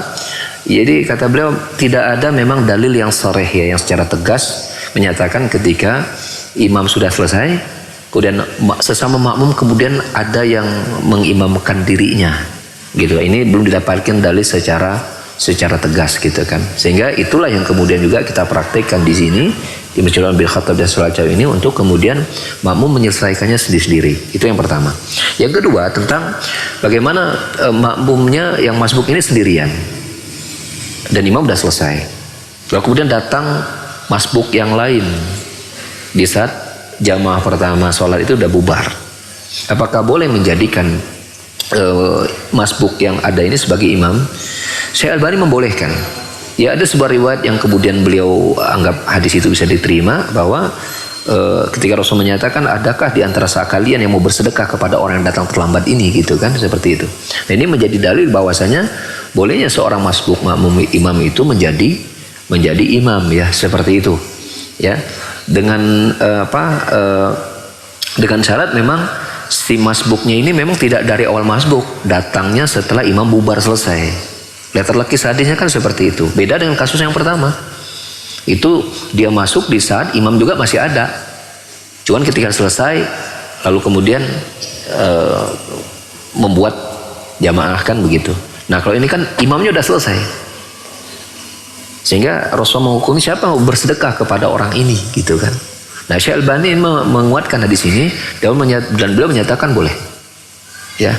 Jadi kata beliau, tidak ada memang dalil yang sharih ya, yang secara tegas menyatakan ketika imam sudah selesai kemudian sesama makmum kemudian ada yang mengimamkan dirinya gitu. Ini belum didapatkan dalil secara tegas gitu kan. Sehingga itulah yang kemudian juga kita praktekkan di sini di Masjid Umar bin Khattab dan Selacau ini, untuk kemudian makmum menyelesaikannya sendiri-sendiri. Itu yang pertama. Yang kedua, tentang bagaimana makmumnya yang masbuk ini sendirian dan imam sudah selesai, lalu kemudian datang masbuk yang lain di saat jamaah pertama sholat itu udah bubar. Apakah boleh menjadikan masbuk yang ada ini sebagai imam? Syekh Albani membolehkan. Ya, ada sebuah riwayat yang kemudian beliau anggap hadis itu bisa diterima, bahwa ketika Rasul menyatakan, adakah di antara sekalian yang mau bersedekah kepada orang yang datang terlambat ini gitu kan, seperti itu. Nah, ini menjadi dalil bahwasanya bolehnya seorang masbuk makmum imam itu menjadi imam ya, seperti itu ya, dengan dengan syarat memang si masbuknya ini memang tidak dari awal masbuk, datangnya setelah imam bubar selesai. Lihat terlekis hadisnya kan seperti itu. Beda dengan kasus yang pertama, itu dia masuk di saat imam juga masih ada, cuman ketika selesai lalu kemudian membuat jamaah kan begitu. Nah, kalau ini kan imamnya udah selesai, sehingga Rasul menghukumi siapa yang bersedekah kepada orang ini gitu kan. Nah, Syekh Albani menguatkan hadis ini dan beliau menyatakan boleh ya.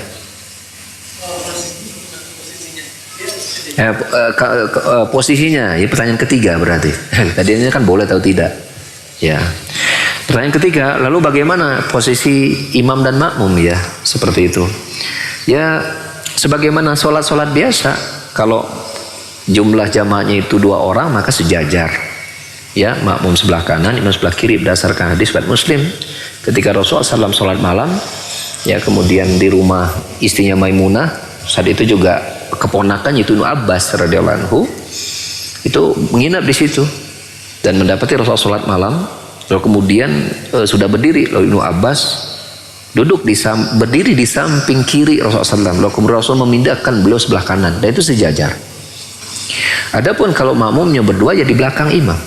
Posisinya ya, pertanyaan ketiga berarti. Tadinya kan boleh atau tidak ya. Pertanyaan ketiga, lalu bagaimana posisi imam dan makmum ya, seperti itu ya. Sebagaimana sholat biasa, kalau jumlah jamaahnya itu 2 orang maka sejajar ya, makmum sebelah kanan, imam sebelah kiri, berdasarkan hadis riwayat Muslim ketika Rasulullah SAW sholat malam ya, kemudian di rumah istrinya Maimunah, saat itu juga keponakannya itu Ibnu Abbas radhiyallahu anhu itu menginap di situ dan mendapati Rasulullah sholat malam, lalu kemudian sudah berdiri, lalu Ibnu Abbas berdiri di samping kiri Rasulullah SAW, lalu kemudian Rasul memindahkan beliau sebelah kanan, dan itu sejajar. Adapun kalau makmumnya berdua ya di belakang imam,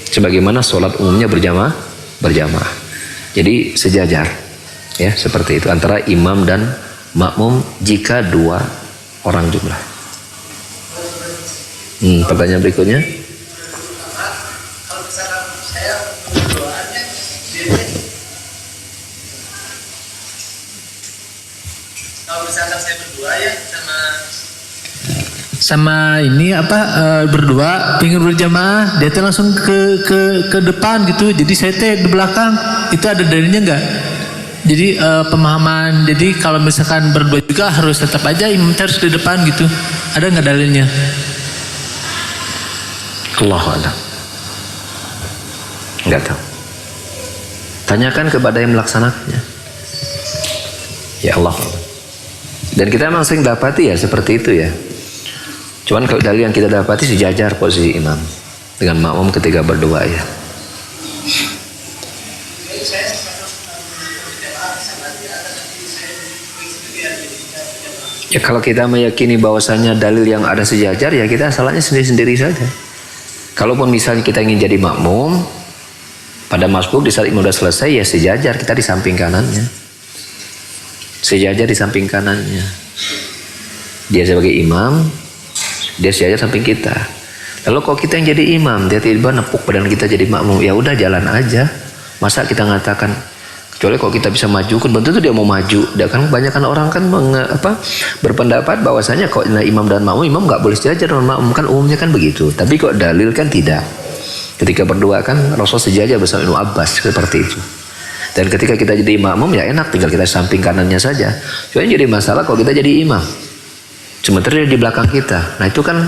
sebagaimana sholat umumnya berjamaah. Jadi sejajar ya, seperti itu antara imam dan makmum jika 2 orang jumlah. Pertanyaan berikutnya. Sama ini berdua pengen berjamaah, dia tuh langsung ke depan gitu, jadi saya teh di belakang. Itu ada dalilnya nggak? Jadi pemahaman, jadi kalau misalkan berdua juga harus tetap aja imam harus di depan gitu, ada nggak dalilnya? Allahu a'lam. Nggak tahu. Tanyakan kepada yang melaksanakannya. Ya Allah. Dan kita memang sering dapati ya seperti itu ya. Cuman kalau dalil yang kita dapati sejajar posisi imam dengan makmum ketika berdua ya. Ya, kalau kita meyakini bahwasanya dalil yang ada sejajar, ya kita salahnya sendiri-sendiri saja. Kalaupun misalnya kita ingin jadi makmum pada masbuk di saat imam sudah selesai, ya sejajar, kita di samping kanannya. Sejajar di samping kanannya. Dia sebagai imam, dia sejajar samping kita. Lalu kalau kita yang jadi imam, dia tiba-tiba nepuk badan kita jadi makmum, ya udah jalan aja. Masa kita ngatakan Kecuali kalau kita bisa maju, kan tentu dia mau maju. Dia kan kebanyakan orang kan berpendapat bahwasanya kalau imam dan makmum, imam nggak boleh sejajar dengan makmum, kan umumnya kan begitu. Tapi kok dalil kan tidak. Ketika berdua kan Rasul sejajar bersama Ibnu Abbas seperti itu. Dan ketika kita jadi makmum ya enak, tinggal kita samping kanannya saja. Cuma jadi masalah kalau kita jadi imam, sementara dia di belakang kita. Nah itu kan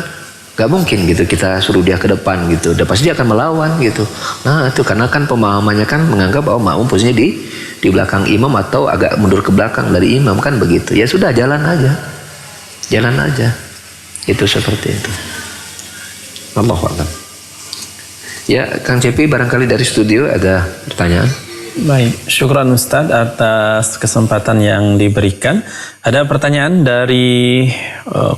gak mungkin gitu kita suruh dia ke depan gitu, udah pasti dia akan melawan gitu. Nah itu karena kan pemahamannya kan menganggap bahwa makmum posisinya di belakang imam atau agak mundur ke belakang dari imam, kan begitu. Ya sudah, jalan aja itu seperti itu. Allahu a'lam. Ya Kang Cepi, barangkali dari studio ada pertanyaan. Baik, syukran Ustadz atas kesempatan yang diberikan. Ada pertanyaan dari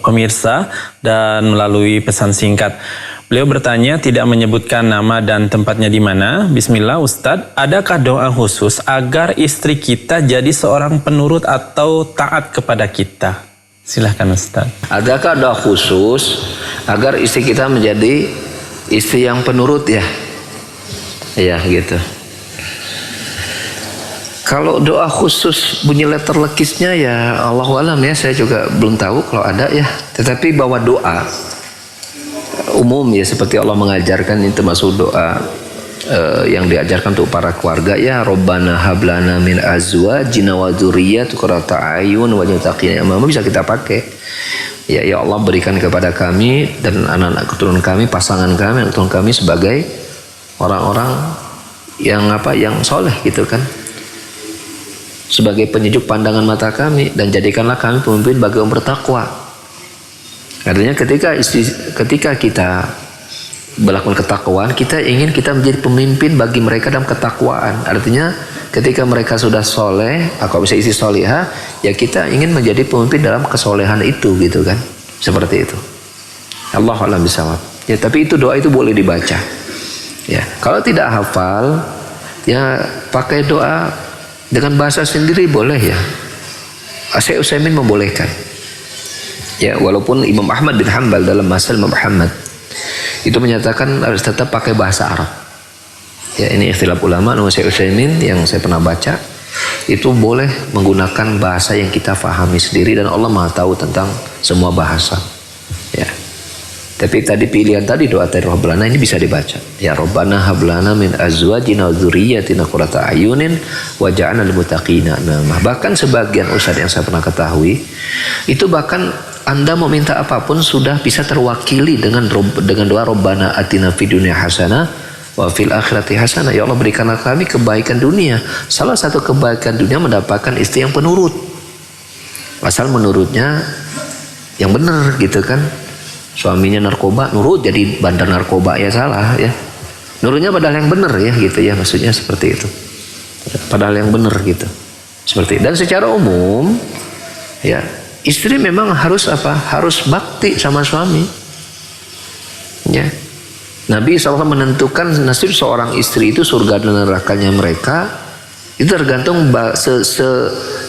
pemirsa dan melalui pesan singkat. Beliau bertanya, tidak menyebutkan nama dan tempatnya di mana. Bismillah Ustadz, adakah doa khusus agar istri kita jadi seorang penurut atau taat kepada kita? Silahkan Ustadz. Adakah doa khusus agar istri kita menjadi istri yang penurut ya? Ya gitu. Kalau doa khusus bunyi letter lekisnya ya Allahu alam ya, saya juga belum tahu kalau ada ya. Tetapi bahwa doa umum ya seperti Allah mengajarkan, itu masuk doa yang diajarkan untuk para keluarga ya, Rabbana hablana min azwajina wa dzurriyyati qurrata a'yun waj'alna lil muttaqina, bisa kita pakai. Ya Allah, berikan kepada kami dan anak-anak keturunan kami, pasangan kami, anak keturunan kami sebagai orang-orang yang yang soleh gitu kan, sebagai penyejuk pandangan mata kami, dan jadikanlah kami pemimpin bagi orang bertakwa. Artinya ketika kita melakukan ketakwaan, kita ingin kita menjadi pemimpin bagi mereka dalam ketakwaan. Artinya ketika mereka sudah soleh, atau bisa isi solihah, ya kita ingin menjadi pemimpin dalam kesolehan itu gitu kan, seperti itu. Allahu a'lam bishawab. Ya tapi itu doa itu boleh dibaca. Ya kalau tidak hafal, ya pakai doa dengan bahasa sendiri boleh ya. Syekh Utsaimin membolehkan. Ya walaupun Imam Ahmad bin Hanbal dalam Masal Imam Muhammad itu menyatakan harus tetap pakai bahasa Arab. Ya ini ikhtilaf ulama. Syekh Utsaimin yang saya pernah baca itu boleh menggunakan bahasa yang kita fahami sendiri, dan Allah Maha tahu tentang semua bahasa. Ya. Tapi tadi pilihan tadi doa tadi Rabbana ini bisa dibaca. Ya Rabbana hablana min azwajina wa dzurriyyatina qurrata a'yunin waj'alna lil muttaqina imama. Bahkan sebagian ustaz yang saya pernah ketahui itu bahkan Anda mau minta apapun sudah bisa terwakili dengan doa Rabbana atina fid dunya hasanah wa fil akhirati hasanah. Ya Allah, berikanlah kami kebaikan dunia. Salah satu kebaikan dunia mendapatkan istri yang penurut. Asal menurutnya yang benar gitu kan. Suaminya narkoba, nurut jadi bandar narkoba, ya salah ya. Nurutnya padahal yang benar ya gitu ya, maksudnya seperti itu. Padahal yang benar gitu. Seperti itu. Dan secara umum ya, istri memang harus apa? Harus bakti sama suami. Ya. Nabi SAW menentukan nasib seorang istri itu surga dan nerakanya mereka itu tergantung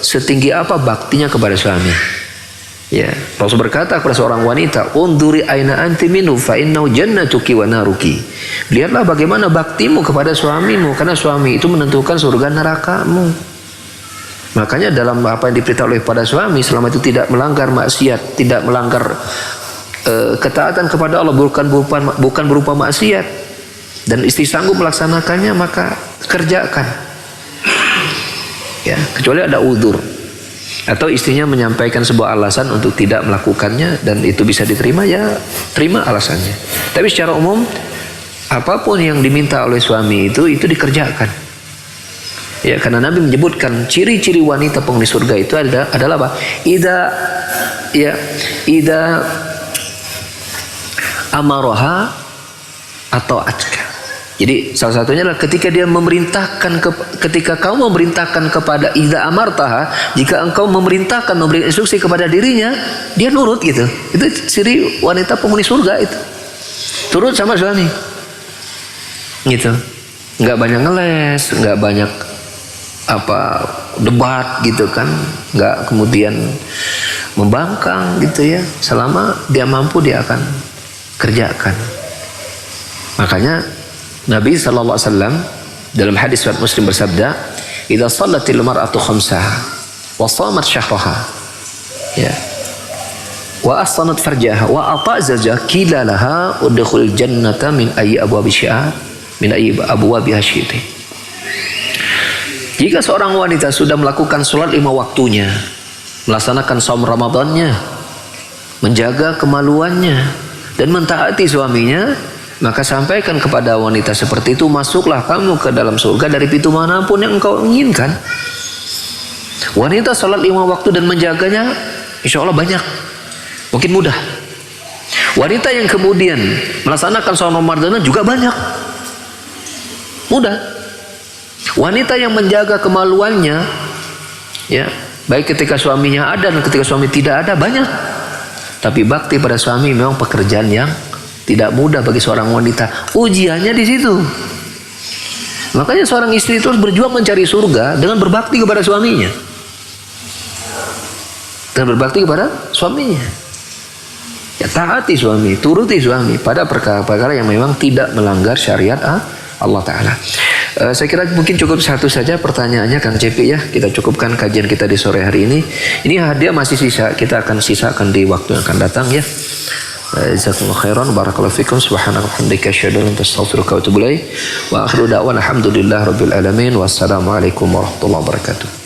setinggi apa baktinya kepada suami. Ya, Rasul berkata kepada seorang wanita, "Unduri aina anti minhu fa innahu jannatuki wa naruki." Lihatlah bagaimana baktimu kepada suamimu, karena suami itu menentukan surga nerakamu. Makanya dalam apa yang diperintah oleh pada suami, selama itu tidak melanggar maksiat, tidak melanggar ketaatan kepada Allah, bukan berupa maksiat, dan istri sanggup melaksanakannya, maka kerjakan. Ya, kecuali ada uzur atau istrinya menyampaikan sebuah alasan untuk tidak melakukannya dan itu bisa diterima, ya terima alasannya. Tapi secara umum apapun yang diminta oleh suami itu dikerjakan. Ya, karena Nabi menyebutkan ciri-ciri wanita penghuni surga itu adalah apa? Ida amaroha atau atka. Jadi salah satunya adalah ketika kamu memerintahkan kepada idza amartaha, jika engkau memerintahkan, memberi instruksi kepada dirinya, dia nurut gitu. Itu ciri wanita penghuni surga itu. Turut sama suami. Gitu. Enggak banyak ngeles, enggak banyak debat gitu kan, enggak kemudian membangkang gitu ya. Selama dia mampu, dia akan kerjakan. Makanya Nabi SAW dalam hadis riwayat Muslim bersabda, idza shallatil mar'atu khamsaha wa shamat syahraha ya wa ahsanat farjaha wa ata zawjaha qila laha udkhul jannata min ayyi abwabi syi'a min ayyi abwabiha syi'ti. Jika seorang wanita sudah melakukan sholat 5 waktunya, melaksanakan saum Ramadannya, menjaga kemaluannya dan mentaati suaminya, maka sampaikan kepada wanita seperti itu, masuklah kamu ke dalam surga dari pintu manapun yang engkau inginkan. Wanita sholat 5 waktu dan menjaganya, insya Allah banyak, mungkin mudah. Wanita yang kemudian melaksanakan saum Ramadan juga banyak, mudah. Wanita yang menjaga kemaluannya, ya, baik ketika suaminya ada dan ketika suami tidak ada, banyak. Tapi bakti pada suami memang pekerjaan yang tidak mudah bagi seorang wanita. Ujiannya di situ. Makanya seorang istri itu harus berjuang mencari surga dengan berbakti kepada suaminya. Dan berbakti kepada suaminya. Ya, taati suami, turuti suami pada perkara-perkara yang memang tidak melanggar syariat Allah Ta'ala. Saya kira mungkin cukup satu saja pertanyaannya Kang Cepi ya. Kita cukupkan kajian kita di sore hari ini. Ini hadiah masih sisa, kita akan sisakan di waktu yang akan datang ya. Jazakumullah khairan, barakallahu fikum, subhanaka wa bihamdika asyhadu an la ilaha illa anta astaghfiruka wa atubu ilaik. Wa akhiru da'wana alhamdulillahi rabbil alamin. Wassalamualaikum warahmatullahi wabarakatuh.